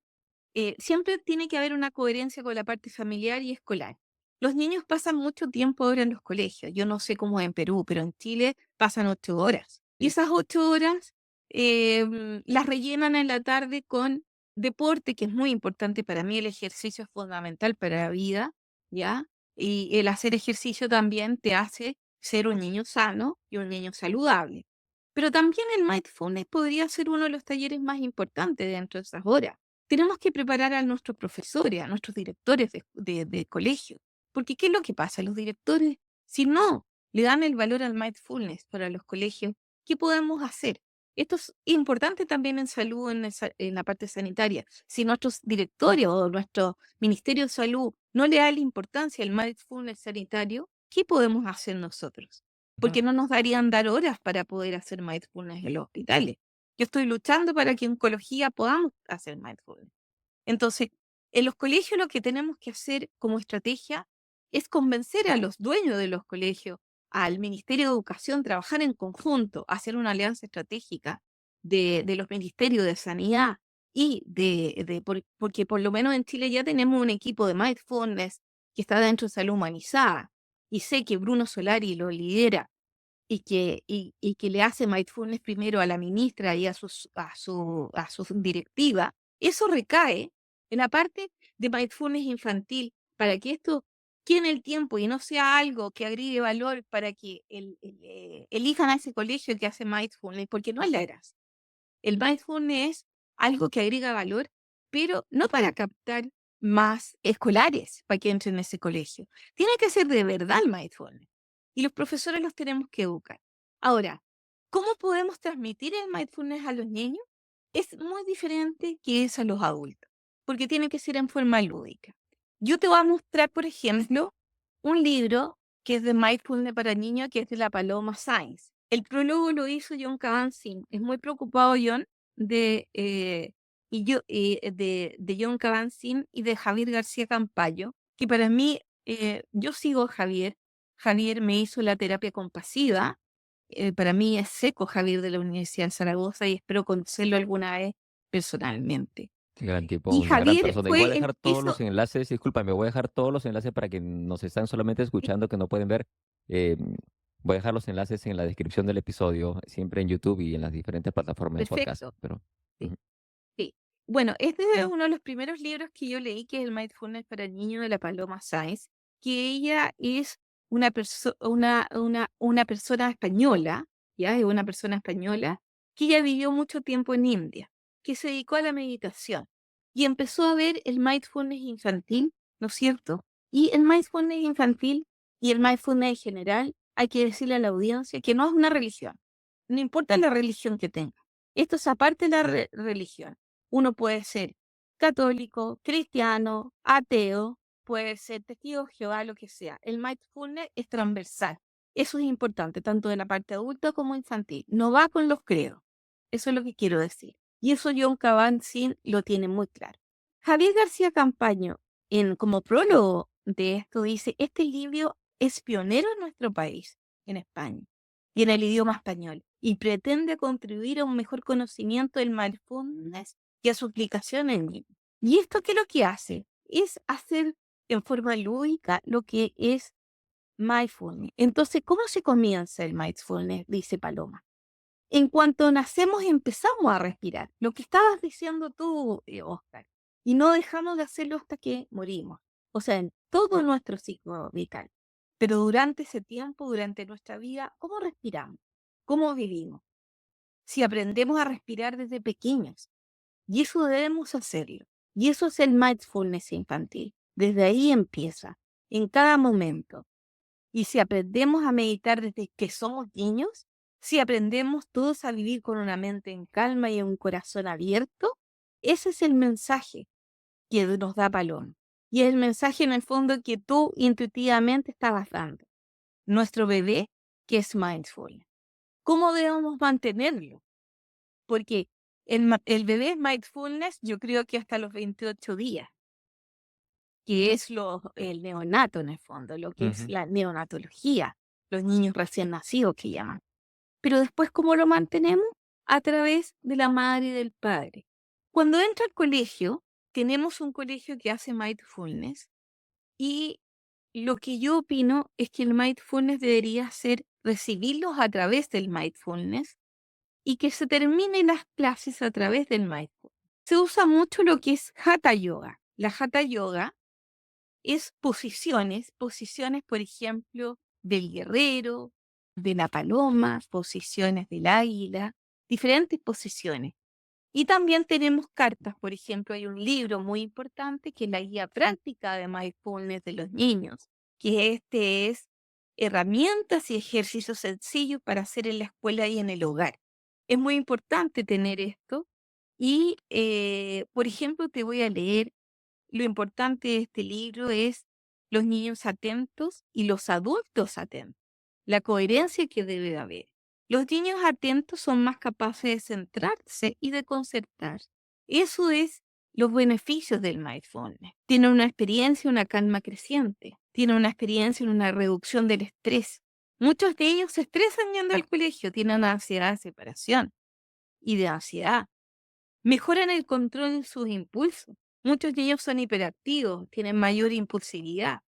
Speaker 1: siempre tiene que haber una coherencia con la parte familiar y escolar. Los niños pasan mucho tiempo ahora en los colegios. Yo no sé cómo es en Perú, pero en Chile pasan 8 horas. Y
Speaker 2: Sí.
Speaker 1: esas 8 horas las rellenan en la tarde con deporte, que es muy importante para mí. El ejercicio es fundamental para la vida, ¿ya? Y el hacer ejercicio también te hace ser un niño sano y un niño saludable. Pero también el mindfulness podría ser uno de los talleres más importantes dentro de esas horas. Tenemos que preparar a nuestros profesores, a nuestros directores de colegio, porque ¿qué es lo que pasa? Los directores, si no le dan el valor al mindfulness para los colegios, ¿qué podemos hacer? Esto es importante también en salud, en la parte sanitaria. Si nuestros directores o nuestro Ministerio de Salud no le da la importancia al mindfulness sanitario, ¿qué podemos hacer nosotros?
Speaker 2: Ujú.
Speaker 1: Porque no nos darían dar horas para poder hacer mindfulness en los hospitales. Yo estoy luchando para que en oncología podamos hacer mindfulness. Entonces, en los colegios lo que tenemos que hacer como estrategia es convencer a los dueños de los colegios, al Ministerio de Educación, trabajar en conjunto, hacer una alianza estratégica de los ministerios de Sanidad y porque por lo menos en Chile ya tenemos un equipo de mindfulness que está dentro de salud humanizada. Y sé que Bruno Solari lo lidera y que le hace mindfulness primero a la ministra y a su directiva, eso recae en la parte de mindfulness infantil, para que esto quede en el tiempo y no sea algo que agregue valor para que elijan a ese colegio que hace mindfulness, porque no es la ERAS. El mindfulness es algo que agrega valor, pero no para captar más escolares para que entren en ese colegio. Tiene que ser de verdad el mindfulness. Y los profesores los tenemos que educar. Ahora, ¿cómo podemos transmitir el mindfulness a los niños? Es muy diferente que es a los adultos, porque tiene que ser en forma lúdica. Yo te voy a mostrar, por ejemplo, un libro que es de mindfulness para niños, que es de la Paloma Science. El prólogo lo hizo John Kabat-Zinn. Es muy preocupado John de John Kabat-Zinn y de Javier García Campayo, que para mí, yo sigo a Javier. Javier me hizo la terapia compasiva. Para mí es seco Javier de la Universidad de Zaragoza y espero conocerlo alguna vez personalmente.
Speaker 2: Gran tipo,
Speaker 1: Y
Speaker 2: una gran
Speaker 1: Javier
Speaker 2: persona. Y voy a
Speaker 1: fue el
Speaker 2: dejar
Speaker 1: que
Speaker 2: todos
Speaker 1: hizo
Speaker 2: los enlaces, disculpa, me voy a dejar todos los enlaces para que nos están solamente escuchando, que no pueden ver. eh, Voy a dejar los enlaces en la descripción del episodio, siempre en YouTube y en las diferentes plataformas de podcast.
Speaker 1: perfecto.
Speaker 2: Pero,
Speaker 1: Sí.
Speaker 2: ujú,
Speaker 1: Sí. Bueno, este es uno de los primeros libros que yo leí, que es el Mindfulness para Niños de la Paloma Sáenz, que ella es una persona española, ya es una persona española, que ya vivió mucho tiempo en India, que se dedicó a la meditación y empezó a ver el mindfulness infantil, ¿no es cierto? Y el mindfulness infantil y el mindfulness en general, hay que decirle a la audiencia que no es una religión, no importa la religión que tenga. Esto es aparte de la religión. Uno puede ser católico, cristiano, ateo, puede ser testigo de Jehová, lo que sea. El mindfulness es transversal. Eso es importante, tanto de la parte adulta como infantil. No va con los credos. Eso es lo que quiero decir. Y eso John Kabat-Zinn lo tiene muy claro. Javier García Campaño, como prólogo de esto, dice, este libro es pionero en nuestro país, en España y en el idioma español, y pretende contribuir a un mejor conocimiento del mindfulness y a su aplicación en niños. ¿Y esto qué es lo que hace? Es hacer en forma lúdica lo que es mindfulness. Entonces, ¿cómo se comienza el mindfulness? Dice Paloma. En cuanto nacemos empezamos a respirar, lo que estabas diciendo tú, Oscar, y no dejamos de hacerlo hasta que morimos, o sea, en todo nuestro ciclo vital. Pero durante ese tiempo, durante nuestra vida, ¿cómo respiramos? ¿Cómo vivimos? Si aprendemos a respirar desde pequeños, y eso debemos hacerlo, y eso es el mindfulness infantil, desde ahí empieza, en cada momento. Y si aprendemos a meditar desde que somos niños, si aprendemos todos a vivir con una mente en calma y un corazón abierto, ese es el mensaje que nos da Palón. Y es el mensaje en el fondo que tú intuitivamente estabas dando. Nuestro bebé que es mindful. ¿Cómo debemos mantenerlo? Porque el bebé mindfulness yo creo que hasta los 28 días, que es el neonato en el fondo, lo que es
Speaker 2: ujú.
Speaker 1: la neonatología, los niños recién nacidos que llaman. Pero después, ¿cómo lo mantenemos? A través de la madre y del padre. Cuando entra al colegio, tenemos un colegio que hace mindfulness y lo que yo opino es que el mindfulness debería ser recibirlos a través del mindfulness y que se terminen las clases a través del mindfulness. Se usa mucho lo que es hatha yoga. La hatha yoga es posiciones, por ejemplo, del guerrero, de la paloma, posiciones del águila, diferentes posiciones. Y también tenemos cartas, por ejemplo, hay un libro muy importante que es la guía práctica de mindfulness de los niños, que este es herramientas y ejercicios sencillos para hacer en la escuela y en el hogar. Es muy importante tener esto y, por ejemplo, te voy a leer lo importante de este libro es los niños atentos y los adultos atentos, la coherencia que debe de haber. Los niños atentos son más capaces de centrarse y de concertar. Eso es los beneficios del mindfulness. Tienen una experiencia, una calma creciente. Tienen una experiencia en una reducción del estrés. Muchos de ellos se estresan yendo al colegio, tienen ansiedad de separación y de ansiedad. Mejoran el control de sus impulsos. Muchos de ellos son hiperactivos, tienen mayor impulsividad.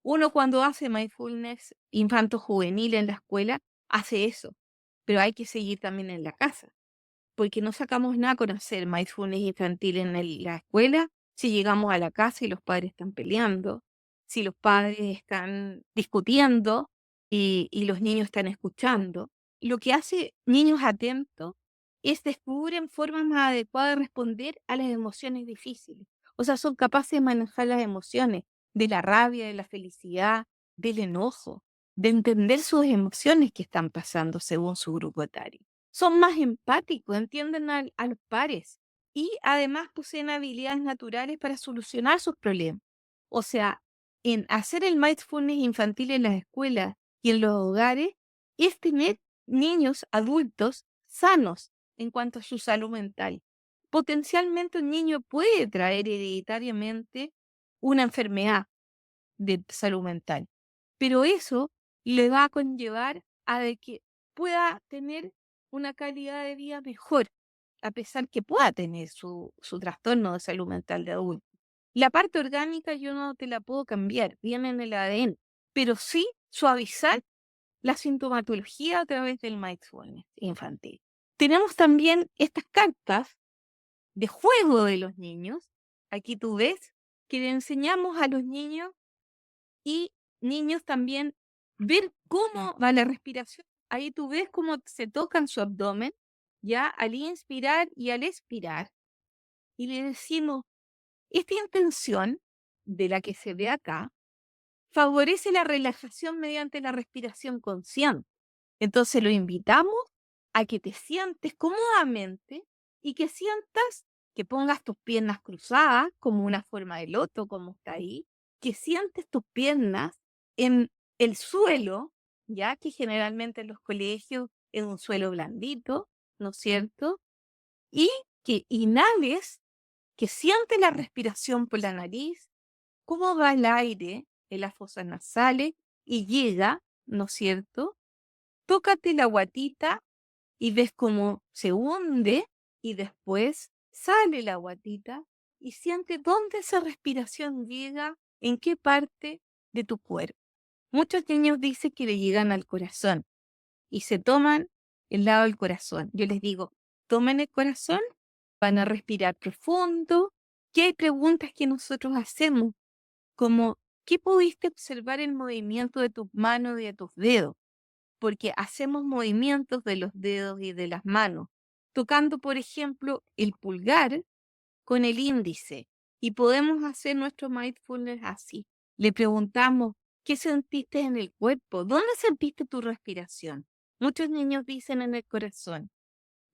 Speaker 1: Uno cuando hace mindfulness infanto-juvenil en la escuela, hace eso, pero hay que seguir también en la casa, porque no sacamos nada con hacer mindfulness infantil en la escuela si llegamos a la casa y los padres están peleando, si los padres están discutiendo y los niños están escuchando. Lo que hace niños atentos es descubren formas más adecuadas de responder a las emociones difíciles. O sea, son capaces de manejar las emociones, de la rabia, de la felicidad, del enojo, de entender sus emociones que están pasando según su grupo etario. Son más empáticos, entienden a los pares y además poseen habilidades naturales para solucionar sus problemas. O sea, en hacer el mindfulness infantil en las escuelas y en los hogares es tener niños adultos sanos en cuanto a su salud mental. Potencialmente un niño puede traer hereditariamente una enfermedad de salud mental, pero eso le va a conllevar a de que pueda tener una calidad de vida mejor, a pesar que pueda tener su trastorno de salud mental de adulto. La parte orgánica yo no te la puedo cambiar, viene en el ADN, pero sí suavizar la sintomatología a través del mindfulness infantil. Tenemos también estas cartas de juego de los niños. Aquí tú ves que le enseñamos a los niños y niños también ver cómo va la respiración. Ahí tú ves cómo se tocan su abdomen, ya al inspirar y al expirar. Y le decimos, esta intención de la que se ve acá favorece la relajación mediante la respiración consciente. Entonces lo invitamos a que te sientes cómodamente y que sientas que pongas tus piernas cruzadas como una forma de loto, como está ahí, que sientes tus piernas en el suelo, ya que generalmente en los colegios es un suelo blandito, ¿no es cierto? Y que inhales, que sientes la respiración por la nariz, cómo va el aire en las fosas nasales y llega, ¿no es cierto? Tócate la guatita y ves cómo se hunde y después sale la guatita y siente dónde esa respiración llega, en qué parte de tu cuerpo. Muchos niños dicen que le llegan al corazón y se toman el lado del corazón. Yo les digo, tomen el corazón, van a respirar profundo, que hay preguntas que nosotros hacemos, como, ¿qué pudiste observar en el movimiento de tus manos y de tus dedos? Porque hacemos movimientos de los dedos y de las manos, tocando, por ejemplo, el pulgar con el índice. Y podemos hacer nuestro mindfulness así. Le preguntamos, ¿qué sentiste en el cuerpo? ¿Dónde sentiste tu respiración? Muchos niños dicen en el corazón,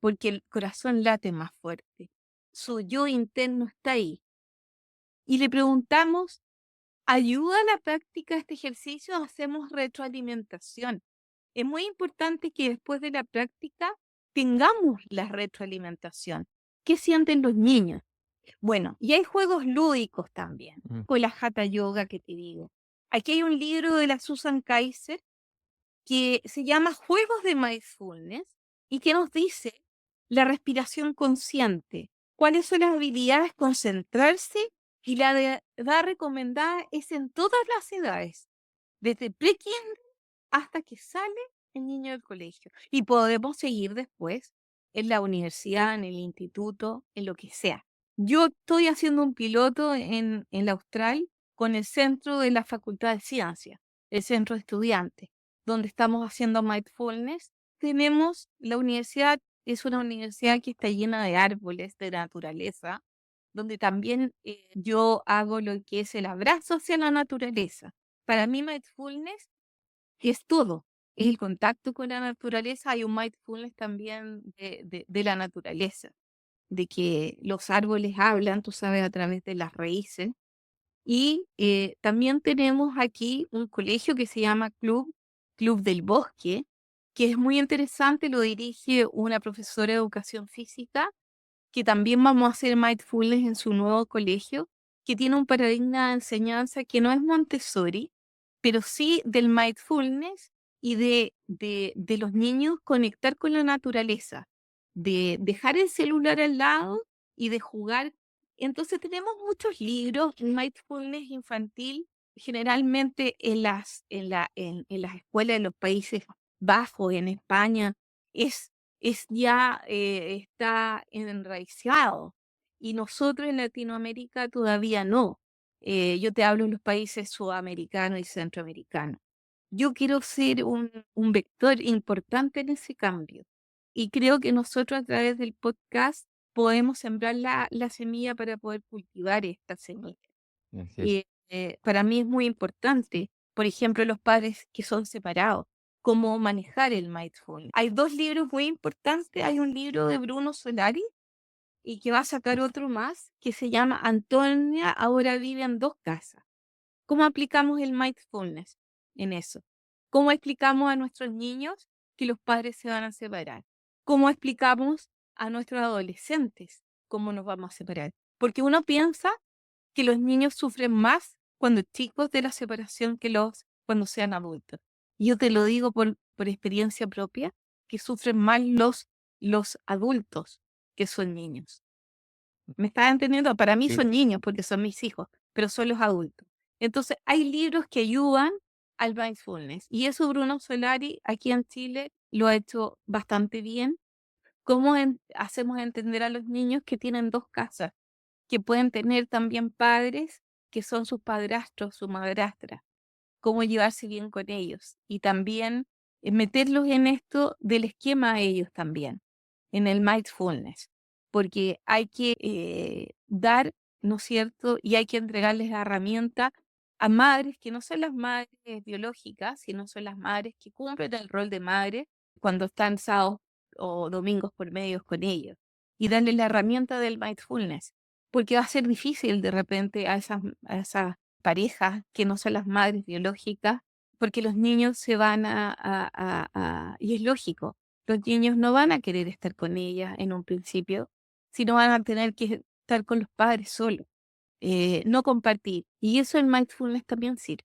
Speaker 1: porque el corazón late más fuerte. Su yo interno está ahí. Y le preguntamos, ¿ayuda la práctica de este ejercicio? Hacemos retroalimentación. Es muy importante que después de la práctica tengamos la retroalimentación. ¿Qué sienten los niños? Bueno, y hay juegos lúdicos también,
Speaker 2: Mm.
Speaker 1: con la Hatha Yoga que te digo. Aquí hay un libro de la Susan Kaiser que se llama Juegos de Mindfulness y que nos dice la respiración consciente, cuáles son las habilidades concentrarse y la de edad recomendada es en todas las edades, desde pre-kinder hasta que sale el niño del colegio. Y podemos seguir después en la universidad, en el instituto, en lo que sea. Yo estoy haciendo un piloto en la Austral con el centro de la Facultad de Ciencias, el centro de estudiantes. donde estamos haciendo mindfulness. Tenemos la universidad, es una universidad que está llena de árboles, de naturaleza, donde también yo hago lo que es el abrazo hacia la naturaleza. Para mí mindfulness es todo, es el contacto con la naturaleza. Hay un mindfulness también de la naturaleza, de que los árboles hablan, tú sabes, a través de las raíces. Y también tenemos aquí un colegio que se llama Club del Bosque, que es muy interesante, lo dirige una profesora de educación física, que también vamos a hacer mindfulness en su nuevo colegio, que tiene un paradigma de enseñanza que no es Montessori, pero sí del mindfulness y de los niños conectar con la naturaleza, de dejar el celular al lado y de jugar. Entonces tenemos muchos libros, mindfulness infantil, generalmente en las escuelas de los Países Bajos, en España, es ya está enraizado y nosotros en Latinoamérica todavía no. Yo te hablo en los países sudamericanos y centroamericanos. Yo quiero ser un vector importante en ese cambio y creo que nosotros a través del podcast podemos sembrar la semilla para poder cultivar esta semilla.
Speaker 2: Así es.
Speaker 1: Y para mí es muy importante, por ejemplo, los padres que son separados, cómo manejar el mindfulness. Hay dos libros muy importantes. Hay un libro de Bruno Solari y que va a sacar otro más que se llama Antonia ahora vive en dos casas. ¿Cómo aplicamos el mindfulness en eso? ¿Cómo explicamos a nuestros niños que los padres se van a separar? ¿Cómo explicamos a nuestros adolescentes cómo nos vamos a separar? Porque uno piensa que los niños sufren más cuando chicos de la separación que cuando sean adultos. Y yo te lo digo por experiencia propia, que sufren más los adultos que son niños. ¿Me estás entendiendo? Para mí
Speaker 2: Sí,
Speaker 1: son niños porque son mis hijos, pero son los adultos. Entonces, hay libros que ayudan al mindfulness. Y eso Bruno Solari aquí en Chile lo ha hecho bastante bien. ¿Cómo hacemos entender a los niños que tienen dos casas? Que pueden tener también padres que son sus padrastros, su madrastra, cómo llevarse bien con ellos y también meterlos en esto del esquema a ellos también, en el mindfulness, porque hay que dar, ¿no es cierto? Y hay que entregarles la herramienta a madres que no son las madres biológicas, sino son las madres que cumplen el rol de madre cuando están sábados o domingos por medios con ellos. Y darles la herramienta del mindfulness, porque va a ser difícil de repente a esas parejas que no son las madres biológicas, porque los niños se van y es lógico, los niños no van a querer estar con ellas en un principio, sino van a tener que estar con los padres solos, no compartir. Y eso en mindfulness también sirve,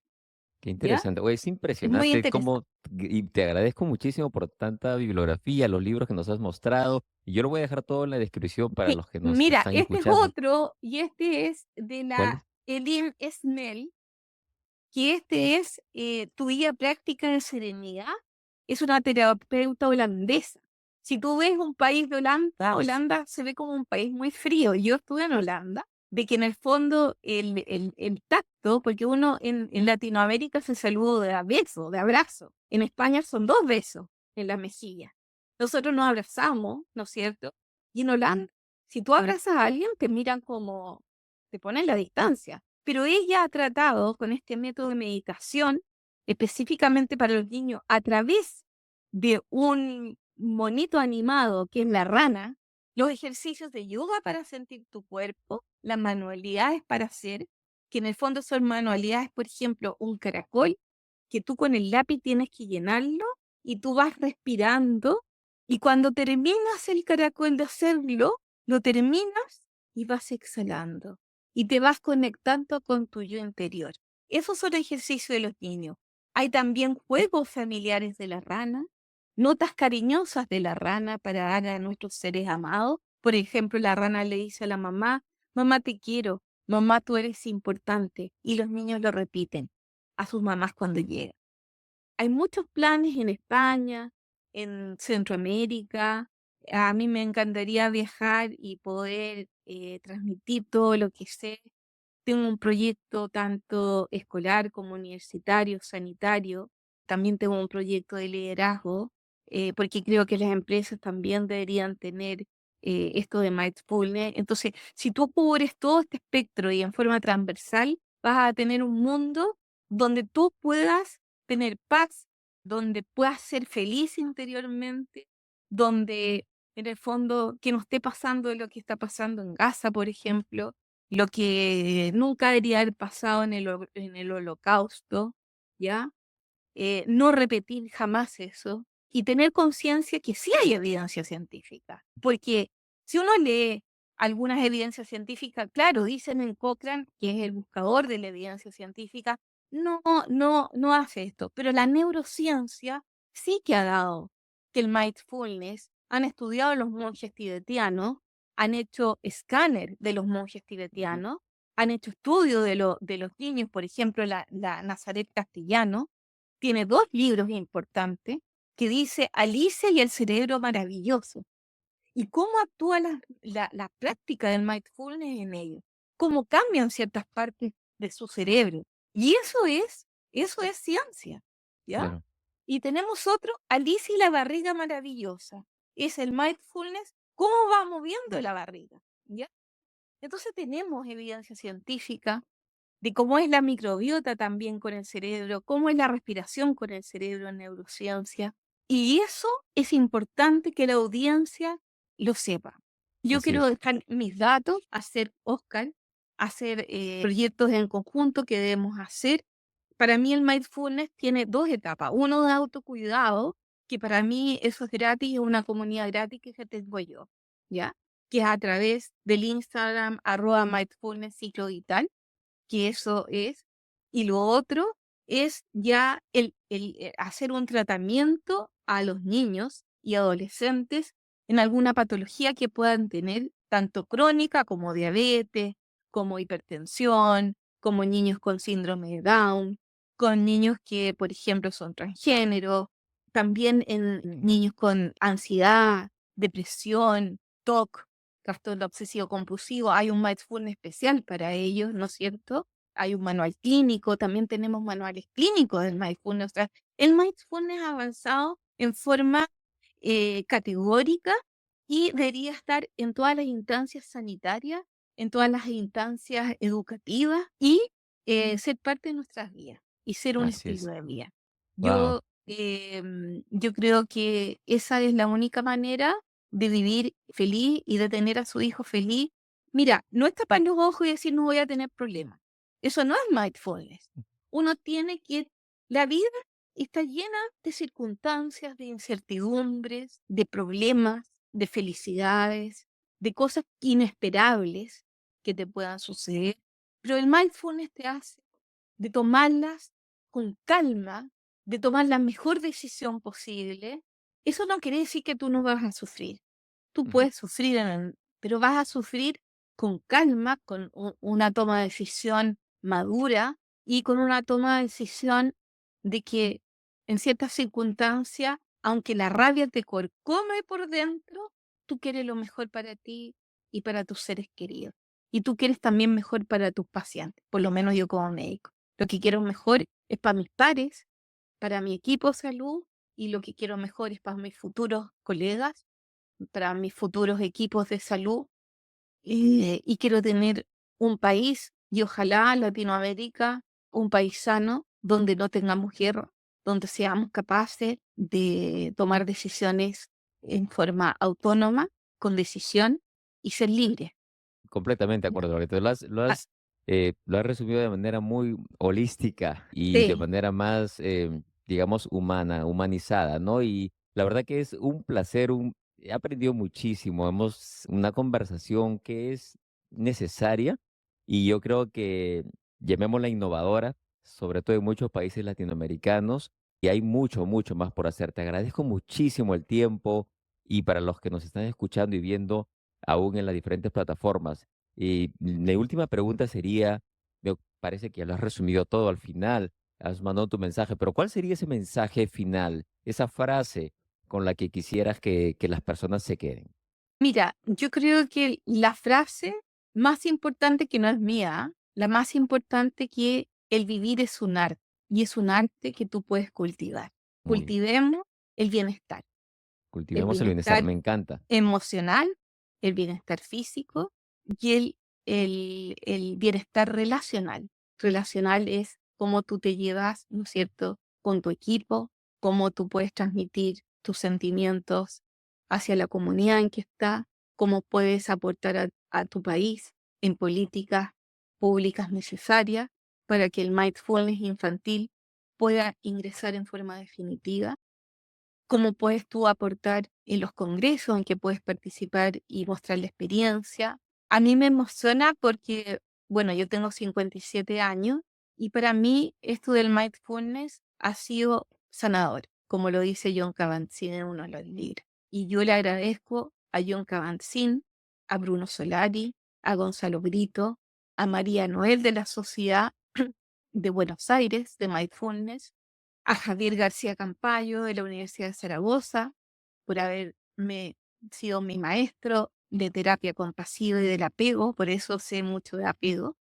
Speaker 2: qué
Speaker 1: ¿ya?
Speaker 2: interesante. Oye, es
Speaker 1: Es muy
Speaker 2: impresionante
Speaker 1: interesante.
Speaker 2: cómo, y te agradezco muchísimo por tanta bibliografía, los libros que nos has mostrado. Y yo lo voy a dejar todo en la descripción para
Speaker 1: Sí,
Speaker 2: los que nos
Speaker 1: mira,
Speaker 2: están
Speaker 1: este es
Speaker 2: escuchando.
Speaker 1: otro, y este es de
Speaker 2: ¿Cuál
Speaker 1: la
Speaker 2: es?
Speaker 1: Elim Snell, que este es tu guía práctica de serenidad, es una terapeuta holandesa. Si tú ves un país de Holanda, Holanda se ve como un país muy frío. Yo estuve en Holanda, de que en el fondo el tacto, porque uno en Latinoamérica se saluda de beso, de abrazo. En España son dos besos en la mejilla. Nosotros nos abrazamos, ¿no es cierto? Y en Holanda, si tú abrazas a alguien, te miran como, te ponen la distancia. Pero ella ha tratado con este método de meditación, específicamente para los niños, a través de un monito animado que es la rana, los ejercicios de yoga para sentir tu cuerpo, las manualidades para hacer, que en el fondo son manualidades, por ejemplo, un caracol, que tú con el lápiz tienes que llenarlo y tú vas respirando y cuando terminas el caracol de hacerlo, lo terminas y vas exhalando y te vas conectando con tu yo interior. Esos son ejercicios de los niños. Hay también juegos familiares de la rana, notas cariñosas de la rana para dar a nuestros seres amados. Por ejemplo, la rana le dice a la mamá, mamá te quiero, mamá tú eres importante. Y los niños lo repiten a sus mamás cuando llegan. Hay muchos planes en España, en Centroamérica. A mí me encantaría viajar y poder transmitir todo lo que sé. Tengo un proyecto tanto escolar como universitario, sanitario, también tengo un proyecto de liderazgo, porque creo que las empresas también deberían tener esto de mindfulness. Entonces, si tú cubres todo este espectro y en forma transversal, vas a tener un mundo donde tú puedas tener paz, donde puedas ser feliz interiormente, donde en el fondo que no esté pasando lo que está pasando en Gaza, por ejemplo, lo que nunca debería haber pasado en el holocausto, ¿ya? No repetir jamás eso y tener conciencia que sí hay evidencia científica, porque si uno lee algunas evidencias científicas, claro, dicen en Cochrane, que es el buscador de la evidencia científica, no hace esto, pero la neurociencia sí que ha dado que el mindfulness, han estudiado los monjes tibetanos, han hecho escáner de los monjes
Speaker 2: Ujú.
Speaker 1: tibetanos, han hecho estudios de los niños, por ejemplo, la Nazaret Castellano, tiene 2 libros importantes que dice Alicia y el cerebro maravilloso. ¿Y cómo actúa la práctica del mindfulness en ellos? Cómo cambian ciertas partes de su cerebro. Y eso es ciencia, ¿ya?
Speaker 2: Claro,
Speaker 1: Y tenemos otro, Alicia y la barriga maravillosa. Es el mindfulness, cómo va moviendo la barriga, ¿ya? Entonces tenemos evidencia científica de cómo es la microbiota también con el cerebro, cómo es la respiración con el cerebro en neurociencia. Y eso es importante que la audiencia lo sepa. Yo
Speaker 2: así
Speaker 1: quiero
Speaker 2: es.
Speaker 1: dejar mis datos, hacer Oscar, hacer proyectos en conjunto que debemos hacer. Para mí el mindfulness tiene 2 etapas. Uno de autocuidado, que para mí eso es gratis, es una comunidad gratis que tengo yo, ¿ya? Que es a través del Instagram, @mindfulness ciclo vital, que eso es. Y lo otro es ya hacer un tratamiento a los niños y adolescentes en alguna patología que puedan tener, tanto crónica como diabetes, como hipertensión, como niños con síndrome de Down, con niños que, por ejemplo, son transgénero, también en niños con ansiedad, depresión, TOC, trastorno obsesivo compulsivo. Hay un mindfulness especial para ellos, ¿no es cierto? Hay un manual clínico, también tenemos manuales clínicos del mindfulness. O sea, el mindfulness ha avanzado en forma categórica y debería estar en todas las instancias sanitarias, en todas las instancias educativas y ser parte de nuestras vidas y ser un
Speaker 2: Así
Speaker 1: estilo
Speaker 2: es.
Speaker 1: de vida.
Speaker 2: Wow,
Speaker 1: Yo creo que esa es la única manera de vivir feliz y de tener a su hijo feliz. Mira, no es tapar los ojos y decir no voy a tener problemas. Eso no es mindfulness. Uno tiene que, la vida está llena de circunstancias, de incertidumbres, de problemas, de felicidades, de cosas inesperables que te puedan suceder. Pero el mindfulness te hace de tomarlas con calma, de tomar la mejor decisión posible. Eso no quiere decir que tú no vas a sufrir. Tú puedes sufrir, pero vas a sufrir con calma, con una toma de decisión madura y con una toma de decisión de que en ciertas circunstancias, aunque la rabia te corcome por dentro, tú quieres lo mejor para ti y para tus seres queridos. Y tú quieres también mejor para tus pacientes, por lo menos yo como médico. Lo que quiero mejor es para mis pares, para mi equipo de salud y lo que quiero mejor es para mis futuros colegas, para mis futuros equipos de salud. Y quiero tener un país y ojalá Latinoamérica, un país sano donde no tengamos guerra, donde seamos capaces de tomar decisiones en forma autónoma, con decisión y ser libres.
Speaker 2: completamente de
Speaker 1: ¿Ya?
Speaker 2: acuerdo, Loreto.
Speaker 1: Ah,
Speaker 2: Lo has resumido de manera muy holística y de
Speaker 1: sí,
Speaker 2: manera más, digamos, humana, humanizada, ¿no? Y la verdad que es un placer, he aprendido muchísimo. Hemos una conversación que es necesaria y yo creo que llamémosla innovadora, sobre todo en muchos países latinoamericanos, y hay mucho, mucho más por hacer. Te agradezco muchísimo el tiempo y para los que nos están escuchando y viendo aún en las diferentes plataformas. Y mi última pregunta sería, me parece que ya lo has resumido todo al final, has mandado tu mensaje, pero ¿cuál sería ese mensaje final, esa frase con la que quisieras que las personas se queden?
Speaker 1: mira, yo creo que la frase más importante que no es mía, la más importante que el vivir es un arte. y es un arte que tú puedes cultivar.
Speaker 2: Muy,
Speaker 1: Cultivemos el bienestar. El
Speaker 2: cultivemos el bienestar,
Speaker 1: bienestar
Speaker 2: me encanta.
Speaker 1: emocional, el bienestar físico y el bienestar relacional. Relacional es cómo tú te llevas, ¿no es cierto?, con tu equipo, cómo tú puedes transmitir tus sentimientos hacia la comunidad en que estás, cómo puedes aportar a tu país en políticas públicas necesarias para que el mindfulness infantil pueda ingresar en forma definitiva, cómo puedes tú aportar en los congresos en que puedes participar y mostrar la experiencia. A mí me emociona porque, bueno, yo tengo 57 años y para mí esto del mindfulness ha sido sanador, como lo dice John Kabat-Zinn en uno de los libros. Y yo le agradezco a John Kabat-Zinn, a Bruno Solari, a Gonzalo Brito, a María Noel de la Sociedad de Buenos Aires de Mindfulness, a Javier García Campayo de la Universidad de Zaragoza por haberme sido mi maestro de terapia compasiva y del apego, por eso sé mucho de apego,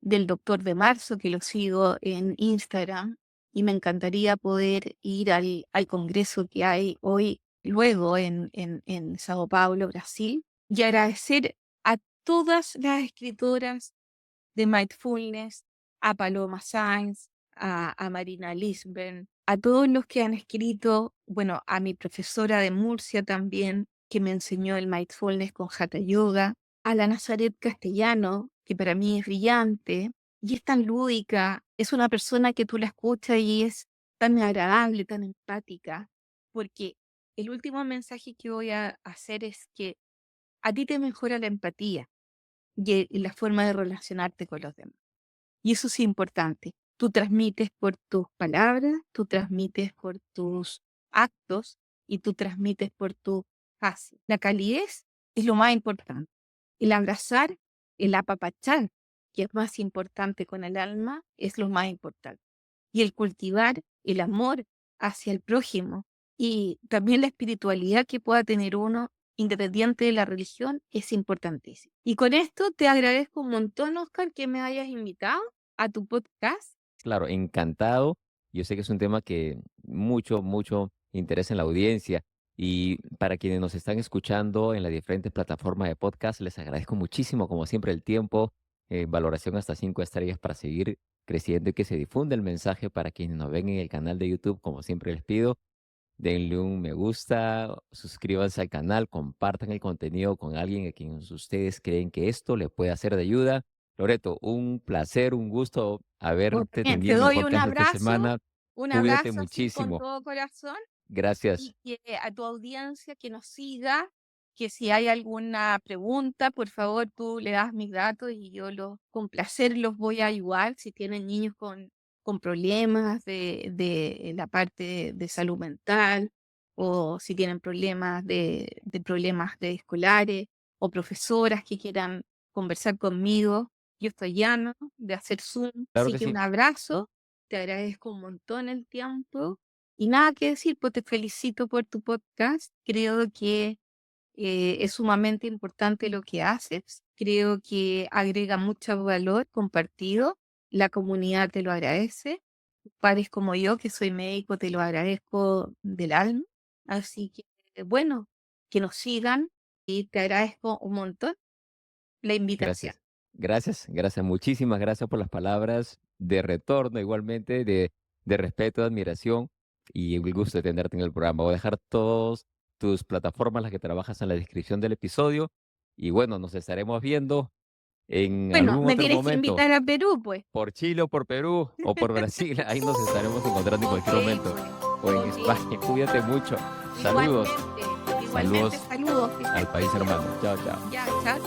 Speaker 1: del doctor de Marzo, que lo sigo en Instagram, y me encantaría poder ir al congreso que hay hoy, luego en Sao Paulo, Brasil, y agradecer a todas las escritoras de mindfulness, a Paloma Sainz, a Marina Lisbeth, a todos los que han escrito, bueno, a mi profesora de Murcia también, que me enseñó el mindfulness con Hatha Yoga, a la Nazaret Castellano, que para mí es brillante y es tan lúdica, es una persona que tú la escuchas y es tan agradable, tan empática, porque el último mensaje que voy a hacer es que a ti te mejora la empatía y la forma de relacionarte con los demás. Y eso es importante. Tú transmites por tus palabras, tú transmites por tus actos y tú transmites por tu fase. La calidez es lo más importante. El abrazar, el apapachar, que es más importante con el alma, es lo más importante. Y el cultivar el amor hacia el prójimo y también la espiritualidad que pueda tener uno independiente de la religión es importantísimo. Y con esto te agradezco un montón, Oscar, que me hayas invitado a tu podcast.
Speaker 2: Claro, encantado. Yo sé que es un tema que mucho interesa en la audiencia. Y para quienes nos están escuchando en las diferentes plataformas de podcast, les agradezco muchísimo, como siempre, el tiempo, valoración hasta 5 estrellas para seguir creciendo y que se difunda el mensaje para quienes nos ven en el canal de YouTube, como siempre les pido. Denle un me gusta, suscríbanse al canal, compartan el contenido con alguien a quien ustedes creen que esto le puede hacer de ayuda. Loreto, un placer, un gusto
Speaker 1: Pues
Speaker 2: haberte
Speaker 1: bien, te
Speaker 2: tenido en el
Speaker 1: doy
Speaker 2: podcast de esta semana.
Speaker 1: un
Speaker 2: Cuídate
Speaker 1: abrazo así con
Speaker 2: muchísimo.
Speaker 1: todo corazón.
Speaker 2: Gracias.
Speaker 1: Y que a tu audiencia que nos siga, que si hay alguna pregunta, por favor tú le das mis datos y yo con placer los voy a ayudar si tienen niños con problemas de la parte de salud mental o si tienen problemas de problemas de escolares o profesoras que quieran conversar conmigo. Yo estoy llano de hacer Zoom,
Speaker 2: Claro
Speaker 1: así
Speaker 2: que
Speaker 1: que un
Speaker 2: sí.
Speaker 1: abrazo, te agradezco un montón el tiempo y nada que decir, pues te felicito por tu podcast. Creo que es sumamente importante lo que haces. Creo que agrega mucho valor compartido. La comunidad te lo agradece. Pares como yo, que soy médico, te lo agradezco del alma. Así que, bueno, que nos sigan y te agradezco un montón la invitación.
Speaker 2: Gracias. Gracias. Muchísimas gracias por las palabras de retorno, igualmente, de respeto, de admiración y el gusto de tenerte en el programa. Voy a dejar todas tus plataformas, las que trabajas en la descripción del episodio. Y bueno, nos estaremos viendo en
Speaker 1: Bueno,
Speaker 2: algún
Speaker 1: me
Speaker 2: otro
Speaker 1: tienes que
Speaker 2: momento,
Speaker 1: invitar a Perú, pues.
Speaker 2: por Chile o por Perú o por Brasil. Ahí nos estaremos encontrando en
Speaker 1: Ok,
Speaker 2: cualquier momento.
Speaker 1: pues.
Speaker 2: O en España.
Speaker 1: Ok.
Speaker 2: Cuídate mucho. Saludos.
Speaker 1: Igualmente, igualmente
Speaker 2: Saludos
Speaker 1: saludos, que estés
Speaker 2: al
Speaker 1: muy
Speaker 2: país
Speaker 1: bien.
Speaker 2: hermano. Chao, chao.
Speaker 1: Ya, chao, chao.